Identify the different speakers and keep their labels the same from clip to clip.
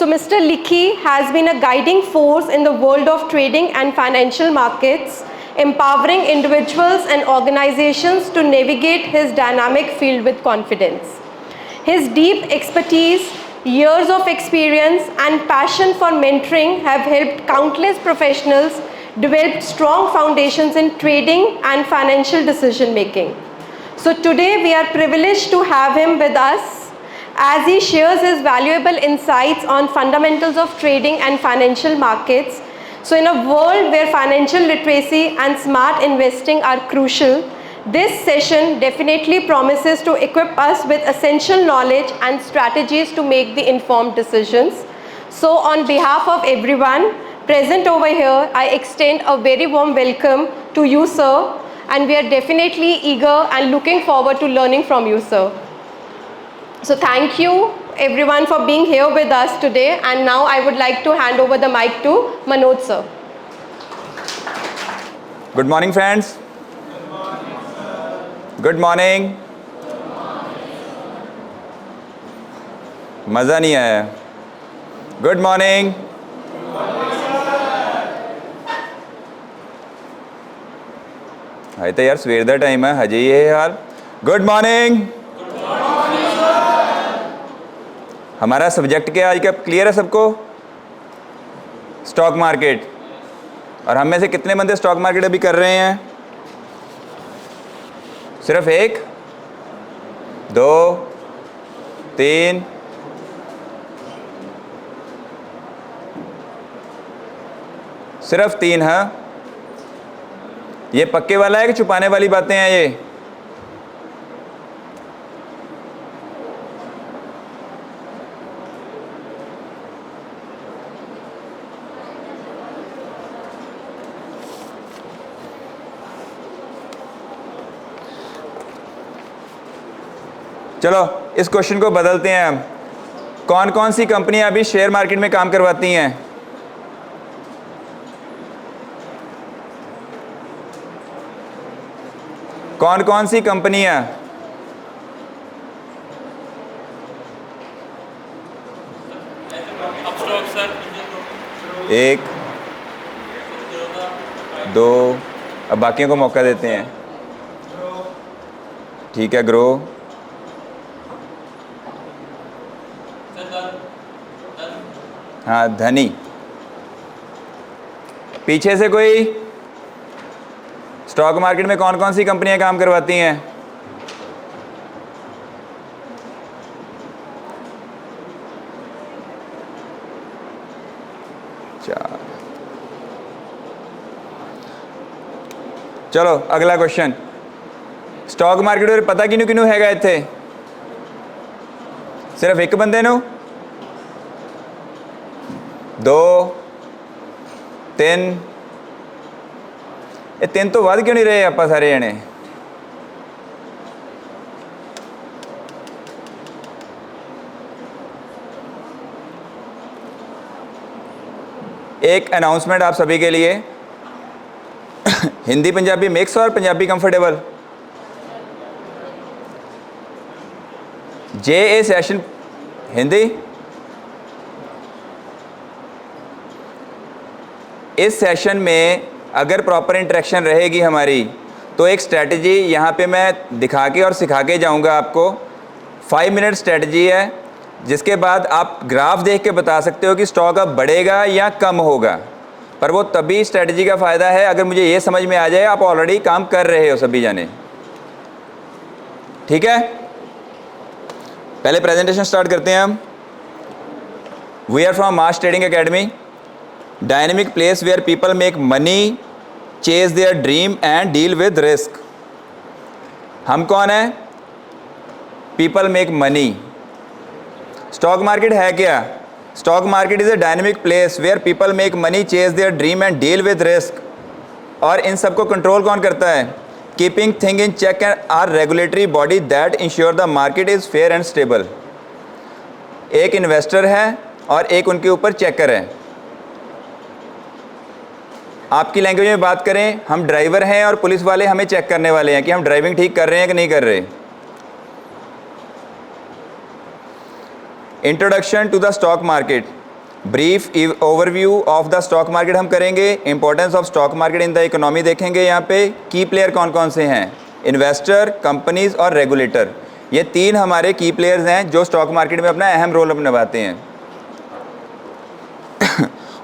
Speaker 1: So Mr. Likhi has been a guiding force in the world of trading and financial markets, empowering individuals and organizations to navigate his dynamic field with confidence. His deep expertise, years of experience, and passion for mentoring have helped countless professionals develop strong foundations in trading and financial decision making. So today we are privileged to have him with us as he shares his valuable insights on fundamentals of trading and financial markets. So in a world where financial literacy and smart investing are crucial, this session definitely promises to equip us with essential knowledge and strategies to make the informed decisions. So on behalf of everyone present over here, I extend a very warm welcome to you, sir, and we are definitely eager and looking forward to learning from you, sir. So thank you everyone for being here with us today, and now I would like to hand over the mic to Manoj sir.
Speaker 2: Good morning friends. Good morning. मज़ा नहीं आया. Good morning. हाय तो यार सवेर दा time है हजे ये हाल. Good morning. हमारा सब्जेक्ट क्या आज का क्लियर है सबको? Stock market. और हम में से कितने बंदे स्टॉक मार्केट अभी कर रहे हैं? सिर्फ एक, दो, तीन, सिर्फ तीन. हाँ, ये पक्के वाला है कि छुपाने वाली बातें हैं ये? चलो इस क्वेश्चन को बदलते हैं हम. कौन कौन सी कंपनियां अभी शेयर मार्केट में काम करवाती हैं? कौन कौन सी कंपनियां? एक, दो, अब बाकियों को मौका देते हैं. ठीक है, ग्रो. हाँ, धनी. पीछे से कोई स्टॉक मार्केट में कौन कौन सी कंपनियां काम करवाती हैं? चार. चलो अगला क्वेश्चन. स्टॉक मार्केट में पता किनू किनू हैगा इत्थे? सिर्फ एक बंदे नू? दो, तीन. ये तीन तो वध क्यों नहीं रहे आप सारे जने? एक अनाउंसमेंट आप सभी के लिए. हिंदी पंजाबी मिक्स और पंजाबी कंफर्टेबल? जे सेशन हिंदी. इस सेशन में अगर प्रॉपर इंटरेक्शन रहेगी हमारी तो एक स्ट्रेटजी यहाँ पे मैं दिखा के और सिखा के जाऊँगा आपको. 5 मिनट स्ट्रेटजी है जिसके बाद आप ग्राफ देख के बता सकते हो कि स्टॉक अब बढ़ेगा या कम होगा. पर वो तभी स्ट्रेटजी का फ़ायदा है अगर मुझे ये समझ में आ जाए आप ऑलरेडी काम कर रहे हो सभी जाने. ठीक है, पहले प्रेजेंटेशन स्टार्ट करते हैं हम. We are from Mass Trading Academy, dynamic place where people make money, chase their dream and deal with risk. हम कौन है? People make money. Stock market है क्या? Stock market is a dynamic place where people make money, chase there dream and deal with risk. और इन सबको control कौन करता है? Keeping thing in check and are regulatory body that ensure the market is fair and stable. एक investor है और एक उनके ऊपर चेकर है. आपकी लैंग्वेज में बात करें, हम ड्राइवर हैं और पुलिस वाले हमें चेक करने वाले हैं कि हम ड्राइविंग ठीक कर रहे हैं कि नहीं कर रहे. Introduction to the stock market. Brief overview of the stock market हम करेंगे, importance of stock market in the economy देखेंगे, यहाँ पे की प्लेयर कौन कौन से हैं, इन्वेस्टर, कंपनीज और रेगुलेटर। ये तीन हमारे की प्लेयर्स हैं जो स्टॉक मार्केट में अपना अहम रोल निभाते हैं।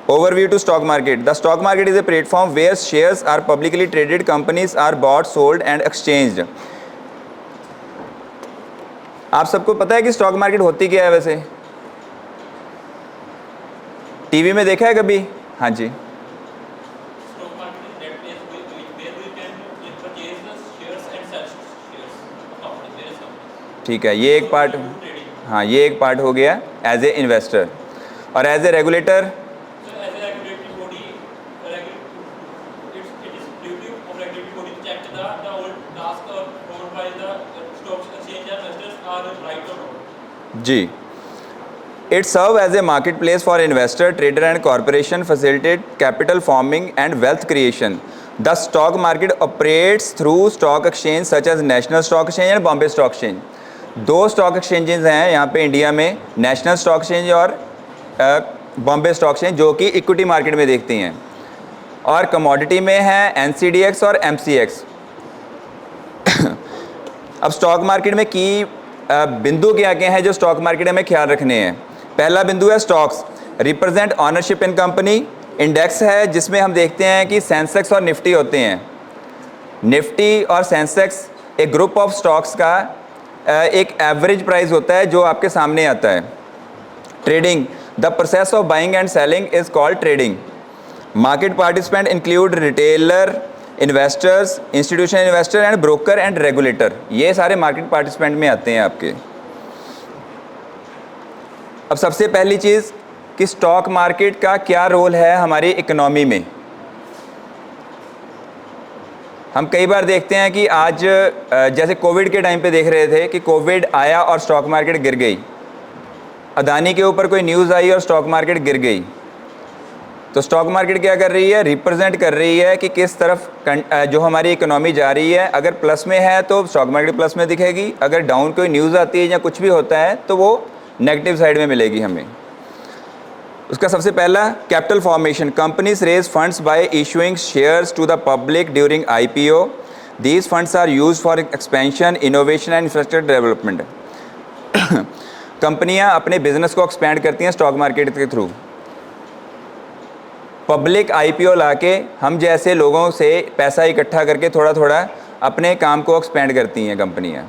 Speaker 2: Overview to stock market. The stock market is a platform where shares are publicly traded, companies are bought, sold and exchanged. आप सबको पता है कि स्टॉक मार्केट होती क्या है वैसे? टीवी में देखा है कभी? हाँ जी। ठीक है, ये एक पार्ट, हाँ ये एक पार्ट हो गया एज ए इन्वेस्टर। और एज ए रेगुलेटर, जी, it serve as a marketplace for investor, trader and corporation, facilitate capital forming and wealth creation. The stock market operates through stock exchange such as National Stock Exchange and Bombay Stock Exchange. दो stock exchanges हैं यहाँ पे India में, national stock exchange और Bombay stock exchange, जो कि equity market में देखती हैं, और कमोडिटी में है NCDX और MCX। अब स्टॉक मार्केट में की बिंदु क्या क्या हैं जो स्टॉक मार्केट में ख्याल रखने हैं। पहला बिंदु है स्टॉक्स रिप्रेजेंट ऑनरशिप इन कंपनी। इंडेक्स है जिसमें हम देखते हैं कि सेंसेक्स और निफ्टी होते हैं। निफ्टी और सेंसेक्स एक ग्रुप ऑफ स्टॉक्स का एक एवरेज प्राइस होता है जो आपके सामने आता है। Trading, the process of buying and selling is called trading. Market participant include retailer, investors, institutional investor and broker and regulator. ये सारे मार्केट पार्टिसिपेंट में आते हैं आपके। अब सबसे पहली चीज़ कि स्टॉक मार्केट का क्या रोल है हमारी इकोनॉमी में। हम कई बार देखते हैं कि आज जैसे कोविड के टाइम पे देख रहे थे कि कोविड आया और स्टॉक मार्केट गिर गई। अदानी के ऊपर कोई न्यूज़ आई और स्टॉक मार्केट गिर गई। तो स्टॉक मार्केट क्या कर रही है, रिप्रेजेंट कर रही है कि किस तरफ जो हमारी इकोनॉमी जा रही है। अगर प्लस में है तो स्टॉक मार्केट प्लस में दिखेगी, अगर डाउन कोई न्यूज़ आती है या कुछ भी होता है तो वो नेगेटिव साइड में मिलेगी हमें। उसका सबसे पहला capital formation, companies raise funds by issuing shares to the public during IPO। These funds are used for expansion, innovation and infrastructure development. कंपनियां अपने बिजनेस को एक्सपेंड करती हैं स्टॉक मार्केट के थ्रू। पब्लिक IPO लाके हम जैसे लोगों से पैसा इकट्ठा करके थोड़ा थोड़ा अपने काम को एक्सपेंड करती हैं कंपनियां।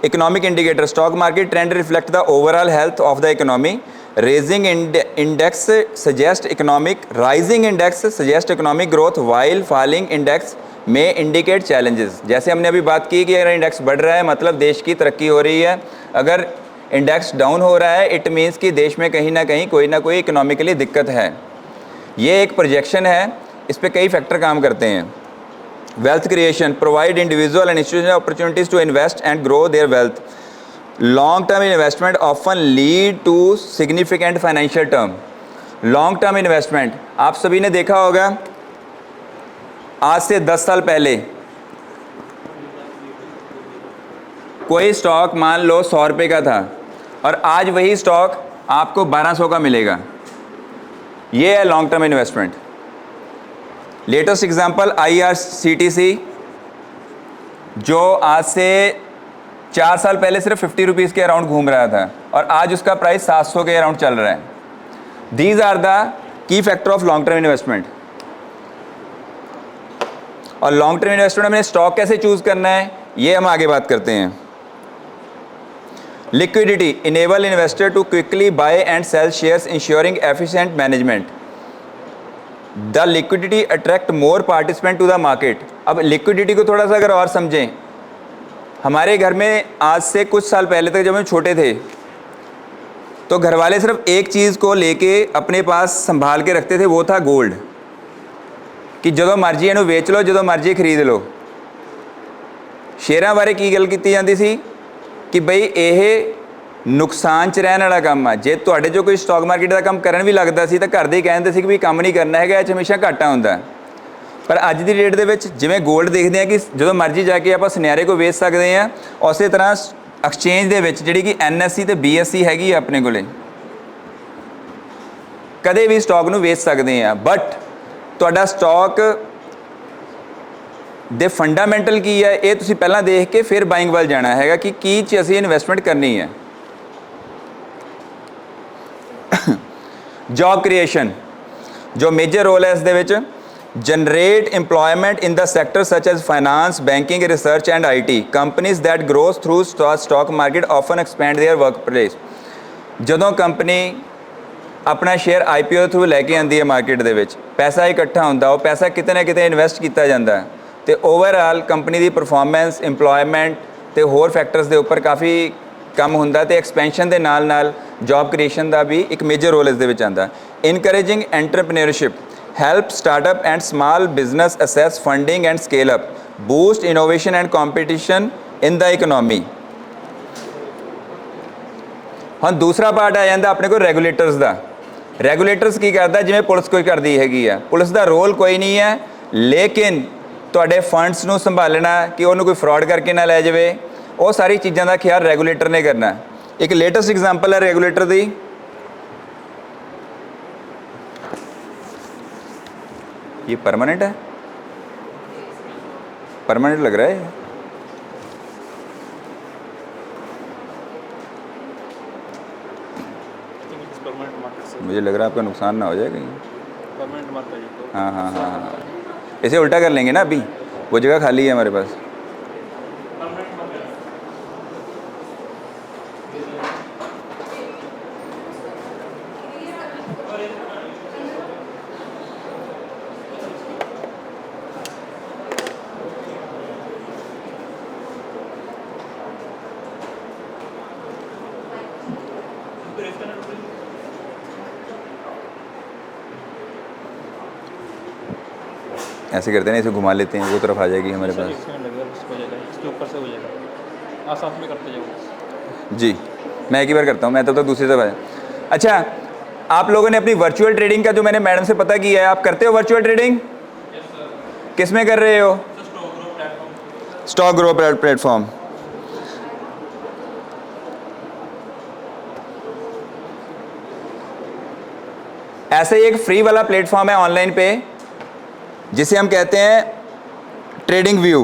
Speaker 2: Economic indicator, stock market trend reflect the overall health of the economy. Raising index suggest economic, rising index suggest economic growth, while falling index में इंडिकेट चैलेंजेस। जैसे हमने अभी बात की कि अगर इंडेक्स बढ़ रहा है मतलब देश की तरक्की हो रही है, अगर इंडेक्स डाउन हो रहा है इट मीन्स कि देश में कहीं ना कहीं कोई ना कोई इकोनॉमिकली दिक्कत है। ये एक प्रोजेक्शन है, इस पे कई फैक्टर काम करते हैं। Wealth creation, provide individual and institutional opportunities to invest and grow their wealth. Long term investment often lead to significant financial term. Long term investment आप सभी ने देखा होगा, आज से 10 साल पहले कोई स्टॉक मान लो 100 रुपये का था और आज वही स्टॉक आपको 1200 का मिलेगा। ये है long term investment. Latest example IRCTC, जो आज से 4 साल पहले सिर्फ 50 रुपीज़ के अराउंड घूम रहा था और आज उसका प्राइस 700 के अराउंड चल रहा है। These are the key factor of long term investment. और लॉन्ग टर्म इन्वेस्टमेंट में स्टॉक कैसे चूज करना है ये हम आगे बात करते हैं। Liquidity, enable investor to quickly buy and sell shares ensuring efficient management. The liquidity attract more participant to the market. अब लिक्विडिटी को थोड़ा सा अगर और समझें, हमारे घर में आज से कुछ साल पहले तक जब हम छोटे थे तो घर वाले सिर्फ एक चीज़ को लेके अपने पास संभाल के रखते थे, वो था गोल्ड, कि ਜਦੋਂ ਮਰਜ਼ੀ ਇਹਨੂੰ ਵੇਚ ਲਓ, ਜਦੋਂ ਮਰਜ਼ੀ ਖਰੀਦ ਲਓ। ਸ਼ੇਅਰਾਂ ਬਾਰੇ ਕੀ ਗੱਲ ਕੀਤੀ ਜਾਂਦੀ ਸੀ ਕਿ ਬਈ ਇਹ ਨੁਕਸਾਨ 'ਚ ਰਹਿਣ ਵਾਲਾ ਕੰਮ ਆ। ਜੇ ਤੁਹਾਡੇ 'ਚੋਂ ਕੋਈ ਸਟਾਕ ਮਾਰਕੀਟ ਦਾ ਕੰਮ ਕਰਨ ਵੀ ਲੱਗਦਾ ਸੀ ਤਾਂ ਘਰ ਦੇ ਹੀ ਕਹਿੰਦੇ ਸੀ ਕਿ ਵੀ ਕੰਮ ਨਹੀਂ ਕਰਨਾ ਹੈਗਾ, ਇਹ 'ਚ ਹਮੇਸ਼ਾ ਘਾਟਾ ਹੁੰਦਾ। ਪਰ ਅੱਜ ਦੀ ਡੇਟ ਦੇ ਵਿੱਚ ਜਿਵੇਂ ਗੋਲਡ ਦੇਖਦੇ ਆ ਕਿ ਜਦੋਂ ਮਰਜ਼ੀ ਜਾ ਕੇ ਆਪਾਂ ਸੁਨਿਆਰੇ ਕੋ ਵੇਚ ਸਕਦੇ ਆ, ਉਸੇ ਤਰ੍ਹਾਂ ਐਕਸਚੇਂਜ ਦੇ ਵਿੱਚ ਜਿਹੜੀ ਕਿ NSE ਤੇ BSE ਹੈਗੀ ਆ ਆਪਣੇ ਕੋਲੇ, ਕਦੇ ਵੀ ਸਟਾਕ ਨੂੰ ਵੇਚ ਸਕਦੇ ਆ, ਬਟ ਤੁਹਾਡਾ ਸਟਾਕ ਦੇ ਫੰਡਾਮੈਂਟਲ ਕੀ ਹੈ ਇਹ ਤੁਸੀਂ ਪਹਿਲਾਂ ਦੇਖ ਕੇ ਫਿਰ ਬਾਇੰਗ ਵੱਲ ਜਾਣਾ ਹੈਗਾ ਕਿ ਕੀ 'ਚ ਅਸੀਂ ਇਨਵੈਸਟਮੈਂਟ ਕਰਨੀ ਹੈ। ਜੌਬ ਕ੍ਰੀਏਸ਼ਨ ਜੋ ਮੇਜਰ ਰੋਲ ਹੈ ਇਸ ਦੇ ਵਿੱਚ, generate employment in the sector such as finance, banking, research and IT. Companies that grows through stock market often expand their workplace. ਜਦੋਂ ਕੰਪਨੀ ਆਪਣਾ ਸ਼ੇਅਰ IPO ਥਰੂ ਲੈ ਕੇ ਆਉਂਦੀ ਹੈ ਮਾਰਕੀਟ ਦੇ ਵਿੱਚ, ਪੈਸਾ ਇਕੱਠਾ ਹੁੰਦਾ, ਉਹ ਪੈਸਾ ਕਿਤੇ ਨਾ ਕਿਤੇ ਇਨਵੈਸਟ ਕੀਤਾ ਜਾਂਦਾ ਹੈ ਤੇ ਓਵਰਆਲ ਕੰਪਨੀ ਦੀ ਪਰਫਾਰਮੈਂਸ, ਇੰਪਲੋਇਮੈਂਟ ਤੇ ਹੋਰ ਫੈਕਟਰਸ ਦੇ ਉੱਪਰ ਕਾਫੀ ਕੰਮ ਹੁੰਦਾ ਤੇ ਐਕਸਪੈਂਸ਼ਨ ਦੇ ਨਾਲ ਨਾਲ ਜੌਬ ਕ੍ਰੀਏਸ਼ਨ ਦਾ ਵੀ ਇੱਕ ਮੇਜਰ ਰੋਲ ਇਸ ਦੇ ਵਿੱਚ ਆਉਂਦਾ। Encouraging entrepreneurship, help startup and small business access funding and scale up, boost innovation and competition in the economy। ਹੁਣ ਦੂਸਰਾ ਪਾਰਟ ਆ ਜਾਂਦਾ ਆਪਣੇ ਕੋਲ ਰੈਗੂਲੇਟਰਸ ਦਾ। ਰੈਗੂਲੇਟਰਸ ਕੀ ਕਰਦਾ, ਜਿਵੇਂ ਪੁਲਿਸ ਕੋਈ ਕਰਦੀ ਹੈਗੀ ਆ, ਪੁਲਿਸ ਦਾ ਰੋਲ ਕੋਈ ਨਹੀਂ ਹੈ ਲੇਕਿਨ ਤੁਹਾਡੇ ਫੰਡਸ ਨੂੰ ਸੰਭਾਲਣਾ ਕਿ ਉਹਨੂੰ ਕੋਈ ਫਰਾਡ ਕਰਕੇ ਨਾ ਲੈ ਜਾਵੇ, ਉਹ ਸਾਰੀ ਚੀਜ਼ਾਂ ਦਾ ਖਿਆਲ ਰੈਗੂਲੇਟਰ ਨੇ ਕਰਨਾ। ਇੱਕ ਲੇਟੈਸਟ ਐਗਜ਼ਾਮਪਲ ਹੈ ਰੈਗੂਲੇਟਰ ਦੀ, ये परमानेंट है, परमानेंट लग रहा है। मुझे लग रहा है आपका नुकसान ना हो जाए कहीं। हाँ हाँ हाँ हाँ, इसे उल्टा कर लेंगे ना, अभी वो जगह खाली है हमारे पास। ऐसे करते हैं ना, इसे घुमा लेते हैं, वो तरफ आ जाएगी हमारे पास।
Speaker 3: इसके ऊपर से हो जाएगा, साथ में करते जाओ।
Speaker 2: जी मैं एक ही बार करता हूँ, मैं तब तक दूसरी तरफ आया। अच्छा, आप लोगों ने अपनी वर्चुअल ट्रेडिंग का जो मैंने मैडम से पता किया है, आप करते हो वर्चुअल ट्रेडिंग? किस में कर रहे हो? Stock grow platform. ऐसे ही एक फ्री वाला प्लेटफॉर्म है ऑनलाइन पे जिसे हम कहते हैं ट्रेडिंग व्यू।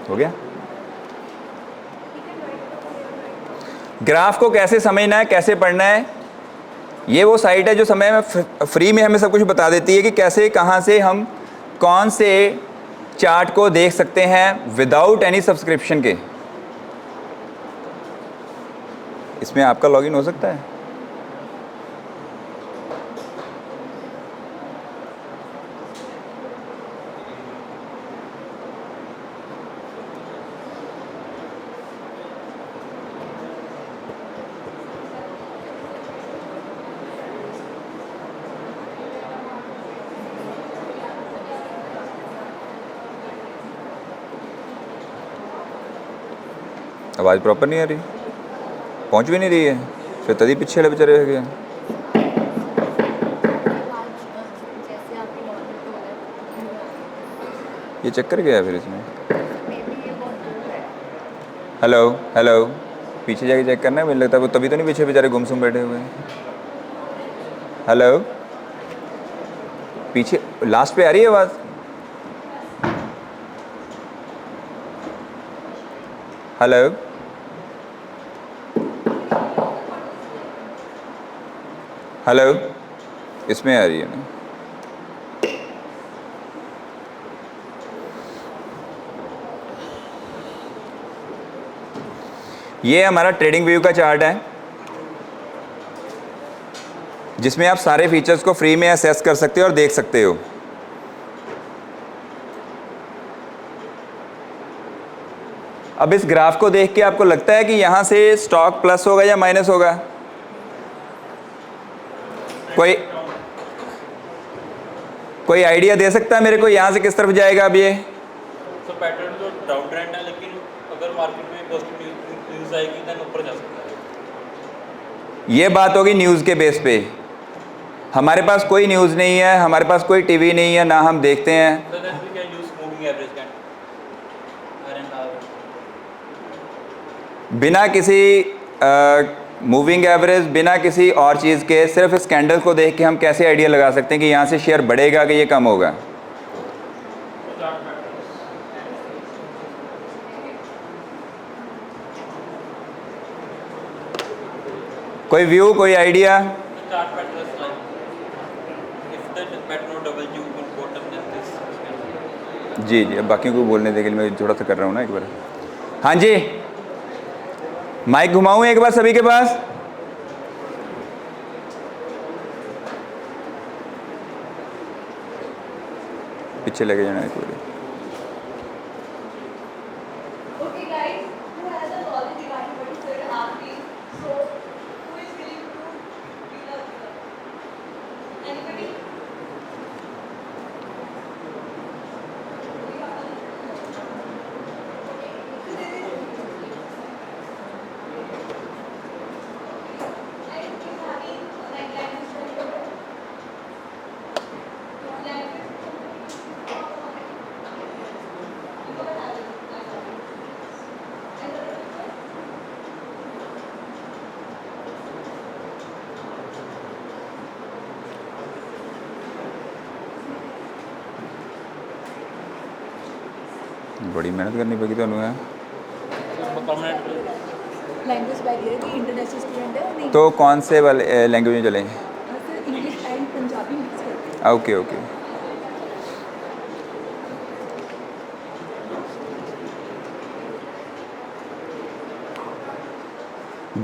Speaker 2: हो गया। ग्राफ को कैसे समझना है, कैसे पढ़ना है, ये वो साइट है जो समय में फ्री में हमें सब कुछ बता देती है कि कैसे, कहाँ से हम कौन से चार्ट को देख सकते हैं विदाउट एनी सब्सक्रिप्शन के। इसमें आपका लॉगिन हो सकता है। आवाज़ प्रॉपर नहीं आ रही, पहुंच भी नहीं रही है, फिर तभी पीछे वाले बेचारे हो गए। ये चक्कर क्या है फिर इसमें? हेलो हेलो, पीछे जाके चेक करना है, मुझे लगता है वो तभी तो नहीं पीछे बेचारे गुमसुम बैठे हुए हैं। हेलो, पीछे लास्ट पे आ रही है आवाज़? हेलो, हेलो, इसमें आ रही है ना? ये हमारा ट्रेडिंग व्यू का चार्ट है जिसमें आप सारे फीचर्स को फ्री में असेस कर सकते हो और देख सकते हो। अब इस ग्राफ को देख के आपको लगता है कि यहाँ से स्टॉक प्लस होगा या माइनस होगा? कोई आइडिया दे सकता है मेरे को यहाँ से किस तरफ जाएगा अब ये?
Speaker 3: तो पैटर्न तो डाउन ट्रेंड है, लेकिन अगर मार्केट में पॉजिटिव न्यूज़ आएगी देन ऊपर जा सकता है।
Speaker 2: ये बात होगी न्यूज़ के बेस पे। हमारे पास कोई न्यूज़ नहीं है, हमारे पास कोई टीवी नहीं है, ना हम देखते हैं।
Speaker 3: So then we can use moving average can
Speaker 2: बिना किसी मूविंग एवरेज, बिना किसी और चीज़ के, सिर्फ इस कैंडल को देख के हम कैसे आइडिया लगा सकते हैं कि यहाँ से शेयर बढ़ेगा कि ये कम होगा? कोई व्यू, कोई idea?
Speaker 3: Chart patterns like if the pattern W in bottom then this.
Speaker 2: जी जी, अब बाकियों को बोलने देने के लिए मैं थोड़ा सा कर रहा हूँ ना एक बार। हाँ जी, माइक घुमाऊँ एक बार सभी के पास? पीछे लेके जाना एक बार।
Speaker 4: Okay, guys, who has a knowledge regarding what is going to happen? So, who is willing to be the winner? Anybody?
Speaker 2: बड़ी मेहनत करनी पड़ेगी ਤੁਹਾਨੂੰ है।
Speaker 3: परमानेंट
Speaker 4: लैंग्वेज बैरियर की इंटरनेशनल स्टूडेंट है नहीं
Speaker 2: तो कौन से वाले लैंग्वेज में चलें?
Speaker 4: Sir English and Punjabi mix करके
Speaker 2: okay okay.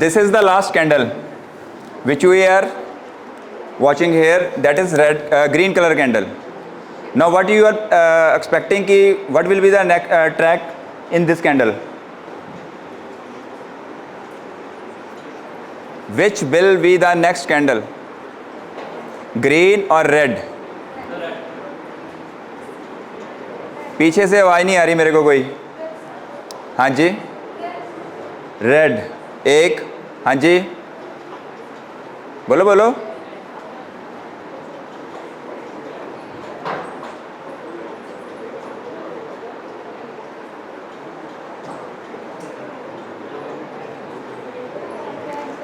Speaker 2: This is the last candle which we are watching here, that is red green color candle. Now what you are expecting ki what will be the next track in this candle? Which will be the next candle? Green or red? पीछे से आवाज़ नहीं आ रही मेरे को कोई। हाँ जी, red एक। हाँ जी, बोलो बोलो।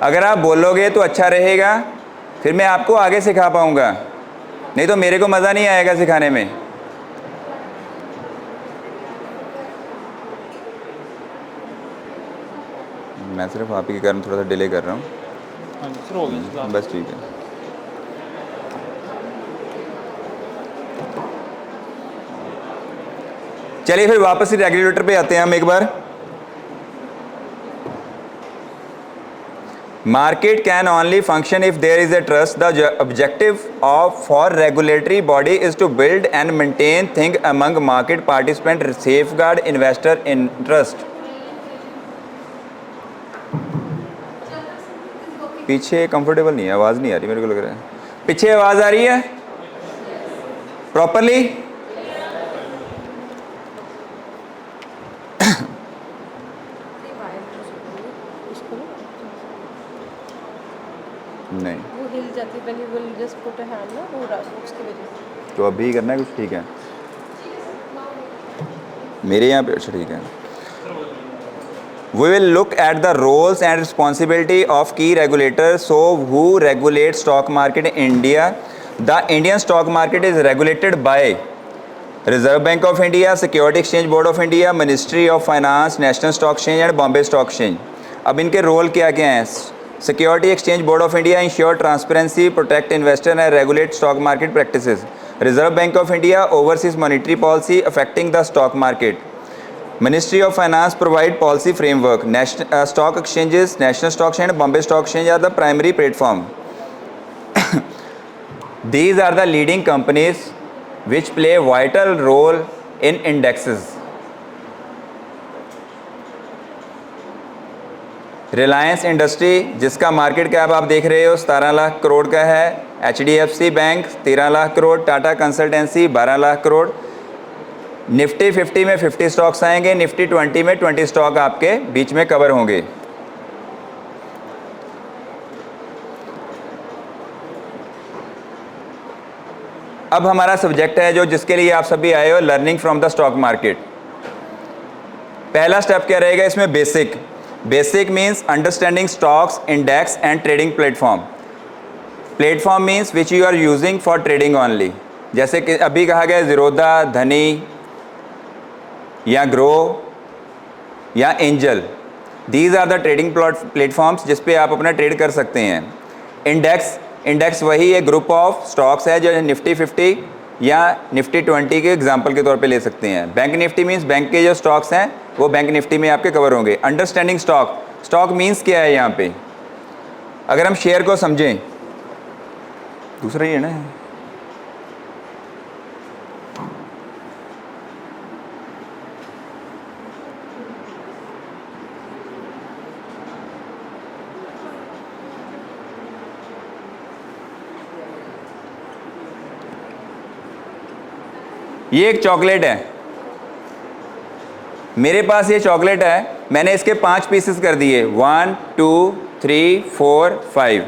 Speaker 2: अगर आप बोलोगे तो अच्छा रहेगा, फिर मैं आपको आगे सिखा पाऊंगा, नहीं तो मेरे को मज़ा नहीं आएगा सिखाने में। मैं सिर्फ आप ही के कारण थोड़ा सा डिले कर रहा हूँ।
Speaker 3: हाँ जी सर, हो गया
Speaker 2: बस ठीक है। चलिए फिर वापस से रेगुलेटर पे आते हैं हम एक बार। Market can only function if there is a trust. The objective of for regulatory body is to build and maintain thing among market participants, safeguard investor interest. पीछे कंफर्टेबल नहीं है, आवाज़ नहीं आ रही मेरे को लग रहा है। पीछे आवाज़ आ रही है प्रॉपरली? नहीं,
Speaker 1: वो हिल जाती when you will just put a hand ना, वो उसकी वजह से।
Speaker 2: तो अभी करना है कुछ? ठीक है, मेरे यहाँ पे अच्छा ठीक है। We will look at the roles and responsibility of key regulators. So, who regulates stock market in India? The Indian stock market is regulated by Reserve Bank of India, Security Exchange Board of India, Ministry of Finance, National Stock Exchange and Bombay Stock Exchange. अब इनके role क्या क्या हैं? Security Exchange Board of India ensure transparency, protect investor and regulate stock market practices. Reserve Bank of India oversees monetary policy affecting the stock market. Ministry of Finance provide policy framework. National stock exchanges, National Stock Exchange and Bombay Stock Exchange are the primary platform. These are the leading companies which play a vital role in indexes. Reliance industry जिसका market cap आप देख रहे हो 17 लाख करोड़ का है, HDFC bank 13 lakh crore, Tata consultancy 12 lakh crore. Nifty 50 में 50 stocks आएंगे, Nifty 20 में 20 स्टॉक आपके बीच में कवर होंगे। अब हमारा सब्जेक्ट है जो जिसके लिए आप सभी आए हो, learning from the stock market. पहला स्टेप क्या रहेगा इसमें? Basic. Basic means understanding stocks, index and trading platform. Platform means which you are using for trading only. जैसे कि अभी कहा गया ज़ीरोधा, धनी या ग्रो या Angel. These are the trading platforms जिस पे आप अपना ट्रेड कर सकते हैं. इंडेक्स वही एक ग्रुप ऑफ स्टॉक्स है जो निफ्टी 50 या निफ्टी 20 के एग्जांपल के तौर पे ले सकते हैं. बैंक निफ्टी मीन्स बैंक के जो स्टॉक्स हैं वो बैंक निफ्टी में आपके कवर होंगे. अंडरस्टैंडिंग स्टॉक मीन्स क्या है यहाँ पे, अगर हम शेयर को समझें, दूसरा ही है ना, ये एक चॉकलेट है, मेरे पास ये चॉकलेट है, मैंने इसके 5 पीसेस कर दिए, 1 2 3 4 5,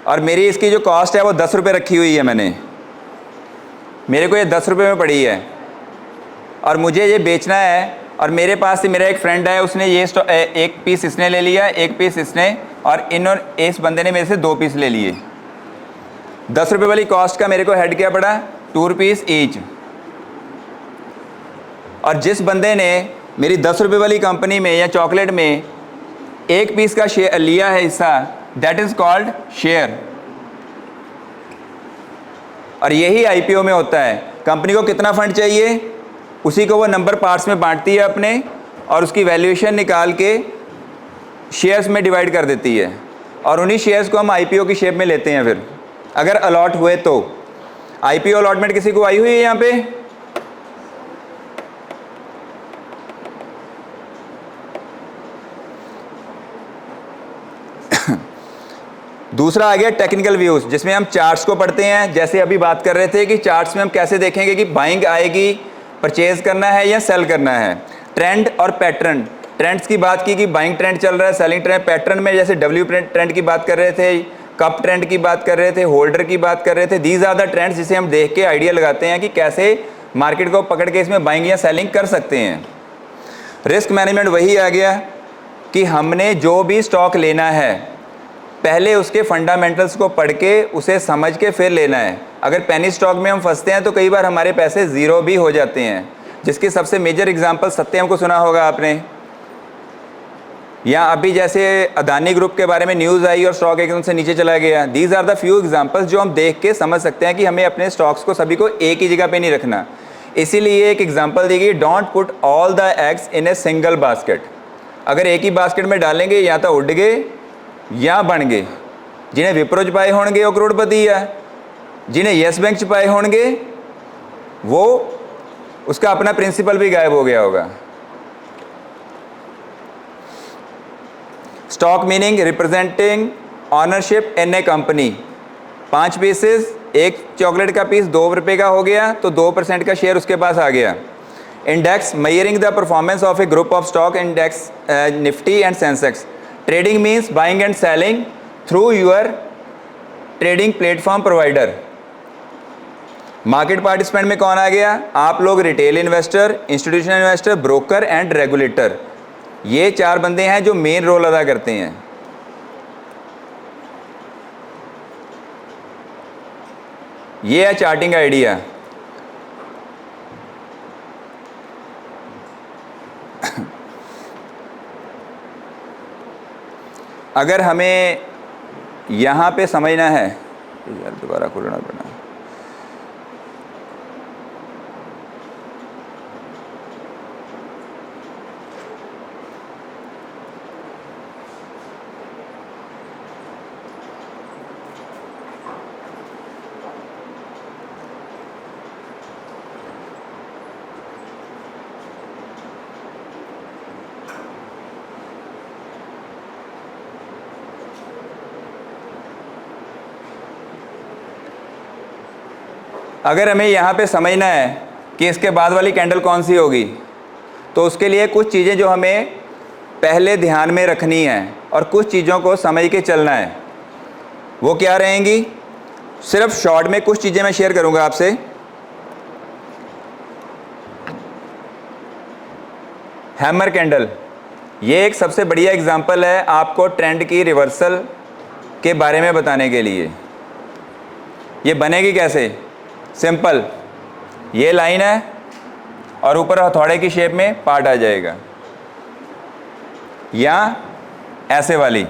Speaker 2: और मेरी इसकी जो कॉस्ट है वो 10 रुपये रखी हुई है. मेरे को ये 10 रुपये में पड़ी है और मुझे ये बेचना है. और मेरे पास से मेरा एक फ्रेंड है, उसने ये एक पीस इसने ले लिया, एक पीस इसने, और इस बंदे ने मेरे से 2 पीस ले लिए. 10 रुपये वाली कॉस्ट का मेरे को हेड क्या पड़ा, 2 रुपीज़ ईच. और जिस बंदे ने मेरी 10 रुपये वाली कंपनी में या चॉकलेट में 1 पीस का शेयर लिया है हिस्सा, दैट इज़ कॉल्ड शेयर. और यही आईपीओ में होता है. कंपनी को कितना फंड चाहिए, उसी को वो नंबर पार्ट्स में बांटती है अपने, और उसकी वैल्यूएशन निकाल के शेयर्स में डिवाइड कर देती है, और उन्हीं शेयर्स को हम आईपीओ की शेप में लेते हैं. फिर अगर अलॉट हुए तो आईपीओ अलॉटमेंट किसी को आई हुई है यहाँ पे, दूसरा आ गया टेक्निकल व्यूज, जिसमें हम चार्ट्स को पढ़ते हैं. जैसे अभी बात कर रहे थे कि चार्ट्स में हम कैसे देखेंगे कि बाइंग आएगी, परचेज करना है या सेल करना है. ट्रेंड और पैटर्न, ट्रेंड्स की बात की कि बाइंग ट्रेंड चल रहा है, सेलिंग ट्रेंड. पैटर्न में जैसे डब्ल्यू ट्रेंड की बात कर रहे थे, कप ट्रेंड की बात कर रहे थे, होल्डर की बात कर रहे थे. दीज आर द ट्रेंड्स जिसे हम देख के आइडिया लगाते हैं कि कैसे मार्केट को पकड़ के इसमें बाइंग या सेलिंग कर सकते हैं. रिस्क मैनेजमेंट वही आ गया कि हमने जो भी स्टॉक लेना है पहले उसके फंडामेंटल्स को पढ़ के उसे समझ के फिर लेना है. अगर पेनी स्टॉक में हम फंसते हैं तो कई बार हमारे पैसे ज़ीरो भी हो जाते हैं, जिसकी सबसे मेजर एग्जांपल सत्यम को सुना होगा आपने, या अभी जैसे अदानी ग्रुप के बारे में न्यूज़ आई और स्टॉक एकदम से नीचे चला गया. These are the few examples जो हम देख के समझ सकते हैं कि हमें अपने स्टॉक्स को सभी को एक ही जगह पे नहीं रखना. इसीलिए एक एग्जांपल दी गई, don't put all the eggs in a single basket. अगर एक ही बास्केट में डालेंगे या तो उड़ गए या बन गए. जिन्हें विप्रो च पाए होंगे वो करोड़पति है, जिन्हें येस बैंक च पाए होंगे वो उसका अपना प्रिंसिपल भी गायब हो गया होगा. स्टॉक मीनिंग रिप्रेजेंटिंग ऑनरशिप इन ए कंपनी. 5 पीसेस, एक चॉकलेट का पीस 2 रुपये का हो गया तो 2% का शेयर उसके पास आ गया. Index measuring the performance of A group of stock, index Nifty and Sensex. Trading means buying and selling through your trading platform provider. Market participant में कौन आ गया, आप लोग retail investor, institutional investor, broker and regulator. ये 4 बंदे हैं जो main role अदा करते हैं. ये है चार्टिंग आइडिया. अगर हमें यहाँ पे समझना है, यार दोबारा खोलना पड़ा, अगर हमें यहाँ पे समझना है कि इसके बाद वाली कैंडल कौन सी होगी, तो उसके लिए कुछ चीज़ें जो हमें पहले ध्यान में रखनी है और कुछ चीज़ों को समझ के चलना है. वो क्या रहेंगी, सिर्फ शॉर्ट में कुछ चीज़ें मैं शेयर करूँगा आपसे. हैमर कैंडल, ये एक सबसे बढ़िया एग्जांपल है आपको ट्रेंड की रिवर्सल के बारे में बताने के लिए। ये बनेगी कैसे? सिंपल, ये लाइन है और ऊपर हथौड़े की शेप में पार्ट आ जाएगा, या ऐसे वाली।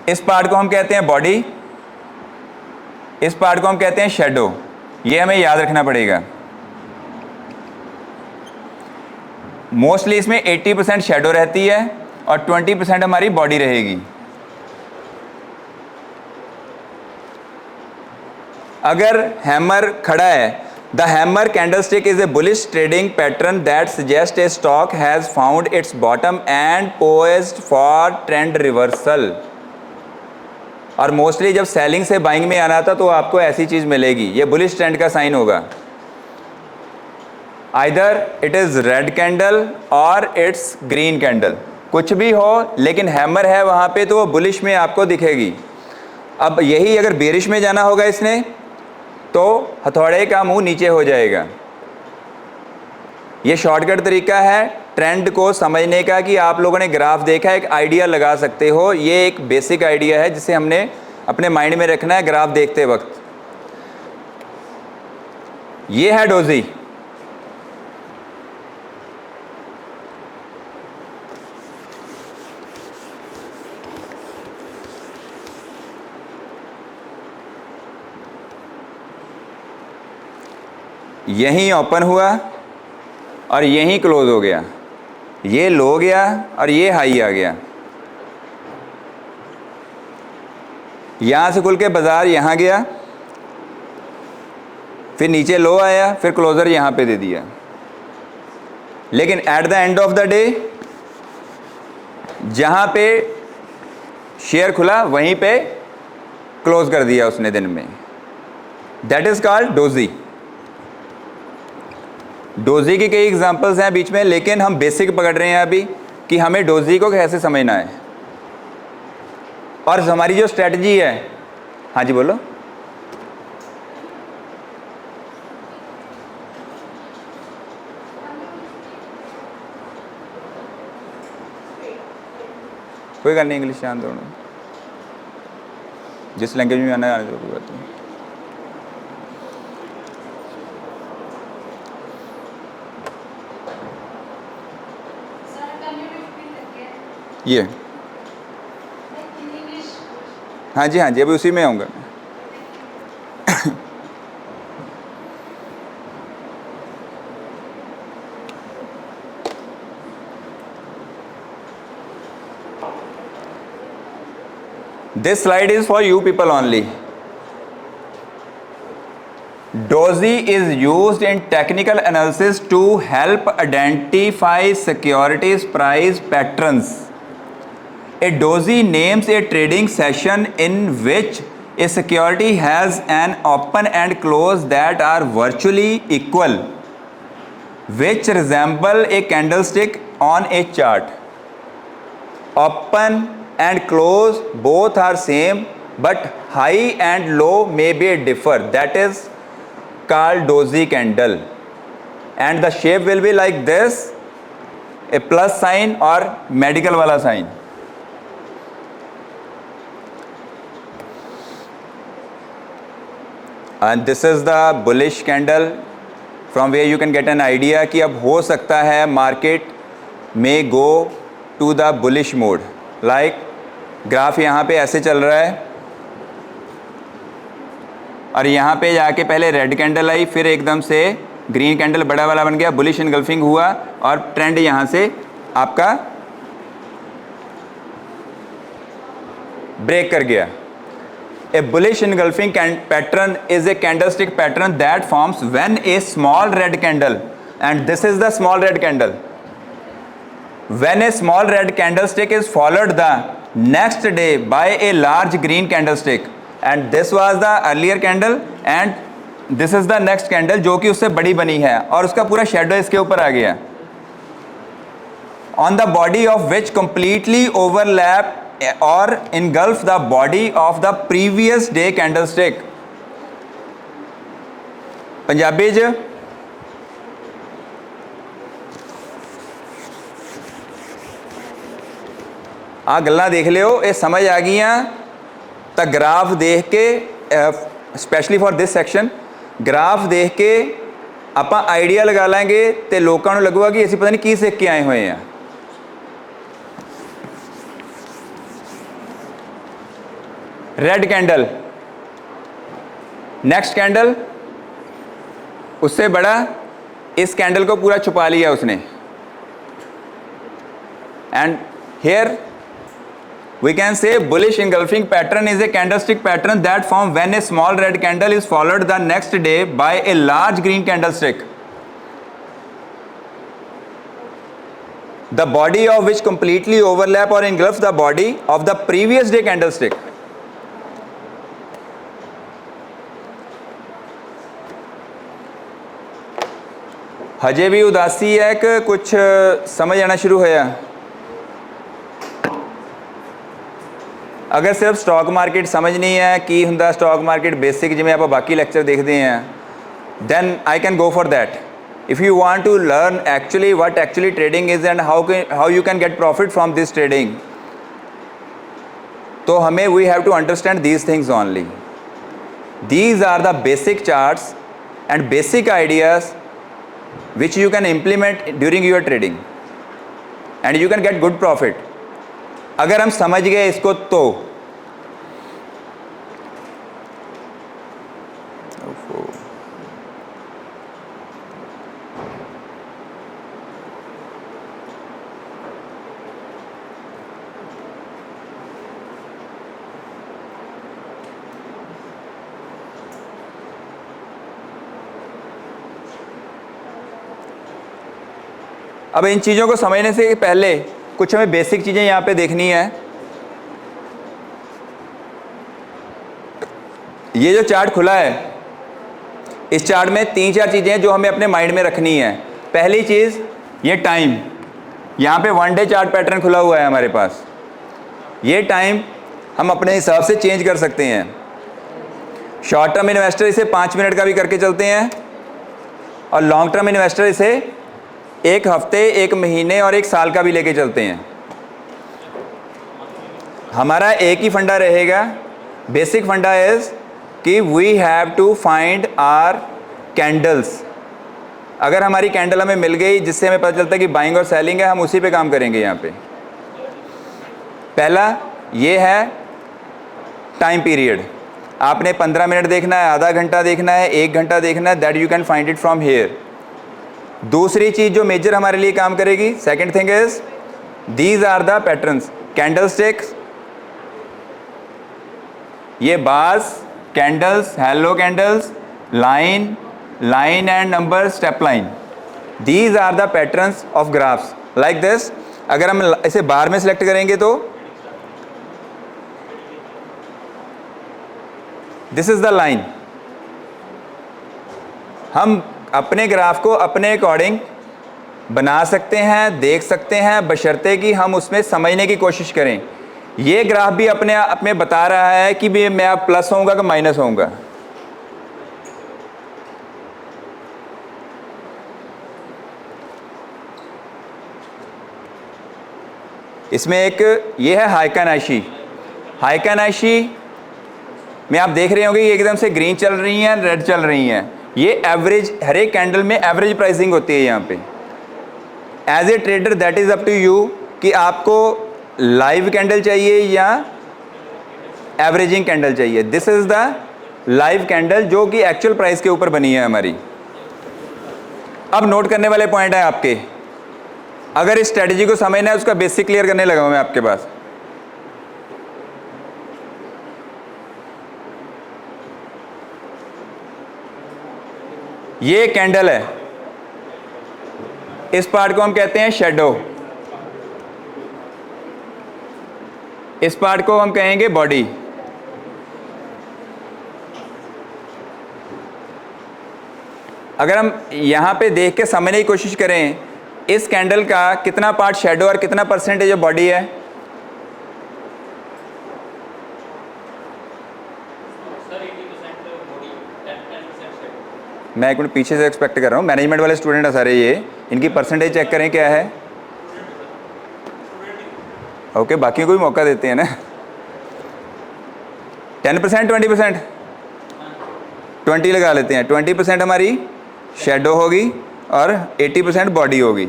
Speaker 2: इस पार्ट को हम कहते हैं बॉडी, इस पार्ट को हम कहते हैं शैडो। ये हमें याद रखना पड़ेगा। मोस्टली इसमें 80% शैडो रहती है और 20% हमारी बॉडी रहेगी। अगर हैमर खड़ा है, the hammer candlestick is a bullish trading pattern that suggest a stock has found its bottom and poised for trend reversal. और मोस्टली जब सेलिंग से बाइंग में आना था तो आपको ऐसी चीज मिलेगी, ये बुलिश ट्रेंड का साइन होगा। Either it is red candle और इट्स ग्रीन कैंडल, कुछ भी हो, लेकिन हैमर है वहां पे तो वो बुलिश में आपको दिखेगी। अब यही अगर बेरिश में जाना होगा इसने तो हथौड़े का मुंह नीचे हो जाएगा। ये शॉर्टकट तरीका है ट्रेंड को समझने का कि आप लोगों ने ग्राफ देखा, एक आइडिया लगा सकते हो। ये एक बेसिक आइडिया है जिसे हमने अपने माइंड में रखना है ग्राफ देखते वक्त। ये है डोजी, यहीं ओपन हुआ और यहीं क्लोज हो गया। ये लो गया और ये हाई आ गया। यहां से खुल के बाजार यहां गया, फिर नीचे लो आया, फिर क्लोजर यहां पे दे दिया। लेकिन eight the end of the day जहां पे शेयर खुला वहीं पे क्लोज कर दिया उसने दिन में। That is called doji. Doji की कई एग्जांपल्स हैं बीच में, लेकिन हम बेसिक पकड़ रहे हैं अभी कि हमें डोजी को कैसे समझना है। और हमारी जो स्ट्रेटजी है, हाँ जी बोलो। कोई गल नहीं, इंग्लिश जान दो, जिस लैंग्वेज में आना आने दो, कोई बात नहीं। ये हाँ जी हाँ जी, अभी उसी में आऊँगा। This slide is for you people only. Doji is used in technical analysis to help identify securities price patterns. A doji names a trading session in which a security has an open and close that are virtually equal, which resemble a candlestick on a chart. Open and close both are same, but high and low may be differ. That is called doji candle. And the shape will be like this, a plus sign or medical wala sign. And this is the bullish candle from where you can get an idea कि अब हो सकता है market में go to the bullish mode. Like graph यहाँ पे ऐसे चल रहा है और यहाँ पे जाके पहले रेड कैंडल आई, फिर एकदम से ग्रीन कैंडल बड़ा वाला बन गया, बुलिश इनगल्फिंग हुआ और ट्रेंड यहाँ से आपका ब्रेक कर गया। A bullish engulfing pattern is a candlestick pattern that forms when a small red candle, and this is the small red candle, when a small red candlestick is followed the next day by a large green candlestick, and this was the earlier candle and this is the next candle जो कि उससे बड़ी बनी है और उसका पूरा shadow इसके ऊपर आ गया, on the body of which completely overlap or engulf the body of the previous day candlestick. Punjabi च आ गल्लां देख लियो, ये समझ आ गईयां तो ग्राफ देख के specially for this section graph देख के ਆਪਾਂ ਆਈਡੀਆ ਲਗਾ ਲਾਂਗੇ ਤੇ ਲੋਕਾਂ ਨੂੰ ਲੱਗੂਗਾ ਕਿ ਅਸੀਂ ਪਤਾ ਨਹੀਂ ਕੀ ਸਿੱਖ ਕੇ ਆਏ ਹੋਏ ਆ। रेड कैंडल, नेक्स्ट कैंडल उससे बड़ा, इस कैंडल को पूरा छुपा लिया उसने। And here we can say bullish engulfing pattern is a candlestick pattern that form when a small red candle is followed the next day by a large green candlestick, the body of which completely overlap or engulfs the body of the previous day candlestick. हजे भी उदासी है कि कुछ समझ आना शुरू होया? अगर सिर्फ स्टॉक मार्केट समझनी है कि हुंदा स्टॉक मार्केट बेसिक जिमें आप बाकी लेक्चर देखते हैं, then I can go for that. If you want to learn actually what actually trading is and how you can get profit from this trading, तो हमें we have to understand these things only. These are the basic charts and basic ideas which you can implement during your trading and you can get good profit। अगर हम समझ गए इसको तो अब इन चीज़ों को समझने से पहले कुछ हमें बेसिक चीज़ें यहाँ पे देखनी है। ये जो चार्ट खुला है, इस चार्ट में 3-4 चीज़ें हैं जो हमें अपने माइंड में रखनी है। पहली चीज़ ये टाइम, यहाँ पे 1 डे चार्ट पैटर्न खुला हुआ है हमारे पास। ये टाइम हम अपने हिसाब से चेंज कर सकते हैं। शॉर्ट टर्म इन्वेस्टर इसे 5 मिनट का भी करके चलते हैं और लॉन्ग टर्म इन्वेस्टर इसे 1 हफ्ते, 1 महीने और 1 साल का भी लेके चलते हैं। हमारा एक ही फंडा रहेगा, बेसिक फंडा इज़ कि we have to find our candles. अगर हमारी कैंडल हमें मिल गई जिससे हमें पता चलता है कि बाइंग और सेलिंग है, हम उसी पे काम करेंगे। यहाँ पे पहला ये है टाइम पीरियड। आपने 15 मिनट देखना है, आधा घंटा देखना है, 1 घंटा देखना है, that you can find it from here. दूसरी चीज़ जो मेजर हमारे लिए काम करेगी, second thing is these are the patterns, candlesticks, ये bars, candles, hollow candles, line, line and number, step line, these are the patterns of graphs like this. अगर हम इसे बार में सिलेक्ट करेंगे तो दिस इज द लाइन। हम अपने graph को अपने अकॉर्डिंग बना सकते हैं, देख सकते हैं, बशर्ते कि हम उसमें समझने की कोशिश करें। ये ग्राफ भी अपने आप में बता रहा है कि भी मैं अब प्लस होऊंगा कि माइनस होऊंगा। इसमें एक ये है हाइकानाशी। हाइकानाशी में आप देख रहे होंगे ये एकदम से ग्रीन चल रही हैं, रेड चल रही हैं। ये एवरेज, हर एक कैंडल में एवरेज प्राइसिंग होती है यहाँ पे। As a trader that is up to you कि आपको लाइव कैंडल चाहिए या एवरेजिंग कैंडल चाहिए। This is the live candle जो कि एक्चुअल प्राइस के ऊपर बनी है हमारी। अब नोट करने वाले पॉइंट है आपके, अगर इस स्ट्रेटजी को समझना है उसका बेसिक क्लियर करने लगा हूँ मैं आपके पास। ये कैंडल है, इस पार्ट को हम कहते हैं शेडो, इस पार्ट को हम कहेंगे बॉडी। अगर हम यहां पे देख के समझने की कोशिश करें, इस कैंडल का कितना पार्ट शेडो और कितना परसेंटेज ऑफ बॉडी है? मैं एक मिनट पीछे से एक्सपेक्ट कर रहा हूँ, मैनेजमेंट वाले स्टूडेंट हैं सारे ये, इनकी परसेंटेज चेक करें क्या है। ओके, बाकी को भी मौका देते हैं ना। 10%, 20%, 20 लगा लेते हैं। 20% हमारी शेडो होगी और 80% बॉडी होगी।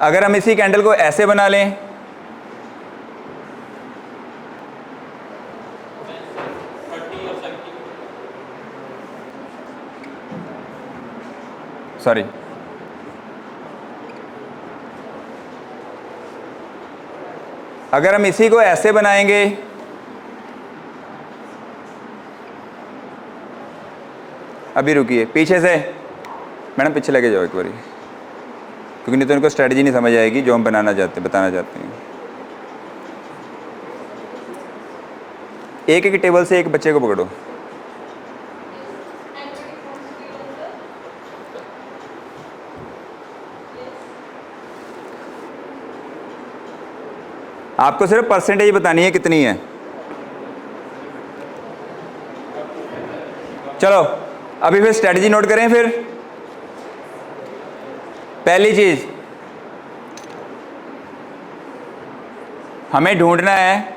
Speaker 2: अगर हम इसी कैंडल को ऐसे बना लें, सॉरी, अगर हम इसी को ऐसे बनाएंगे, अभी रुकिए, पीछे से मैडम पीछे लेके जाओ एक बारी, क्योंकि नहीं तो इनको स्ट्रेटजी नहीं समझ आएगी जो हम बताना चाहते हैं। एक एक टेबल से एक बच्चे को पकड़ो। आपको सिर्फ परसेंटेज बतानी है कितनी है। चलो अभी फिर स्ट्रेटजी नोट करें। फिर पहली चीज हमें ढूंढना है,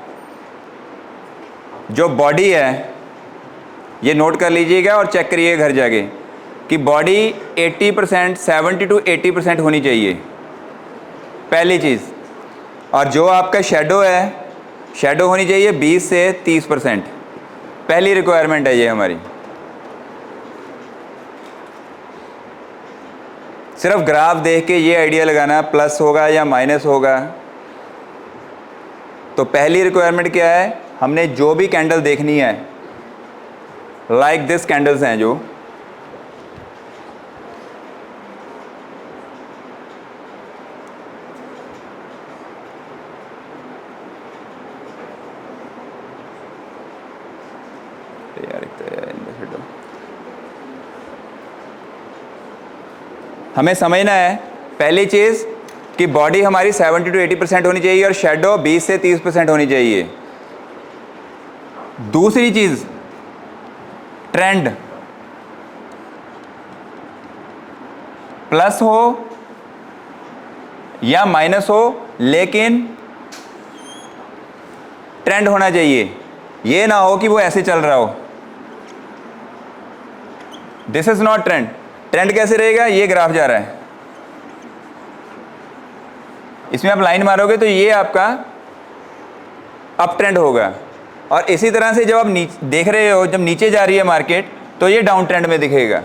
Speaker 2: जो बॉडी है, ये नोट कर लीजिएगा और चेक करिए घर जाके कि बॉडी 80%, 70 to 80% होनी चाहिए, पहली चीज़। और जो आपका शेडो है, शेडो होनी चाहिए 20 से 30%। पहली रिक्वायरमेंट है ये हमारी। सिर्फ ग्राफ देख के ये आइडिया लगाना प्लस होगा या माइनस होगा। तो पहली रिक्वायरमेंट क्या है, हमने जो भी कैंडल देखनी है, लाइक दिस कैंडल्स हैं जो, हमें समझना है पहली चीज़ कि बॉडी हमारी 70 to 80% होनी चाहिए और शेडो 20 से 30% होनी चाहिए। दूसरी चीज़, ट्रेंड प्लस हो या माइनस हो, लेकिन ट्रेंड होना चाहिए। ये ना हो कि वो ऐसे चल रहा हो। This is not trend. Trend कैसे रहेगा, ये ग्राफ जा रहा है, इसमें आप लाइन मारोगे तो ये आपका अप ट्रेंड होगा। और इसी तरह से जब आप देख रहे हो, जब नीचे जा रही है मार्केट, तो ये डाउन ट्रेंड में दिखेगा।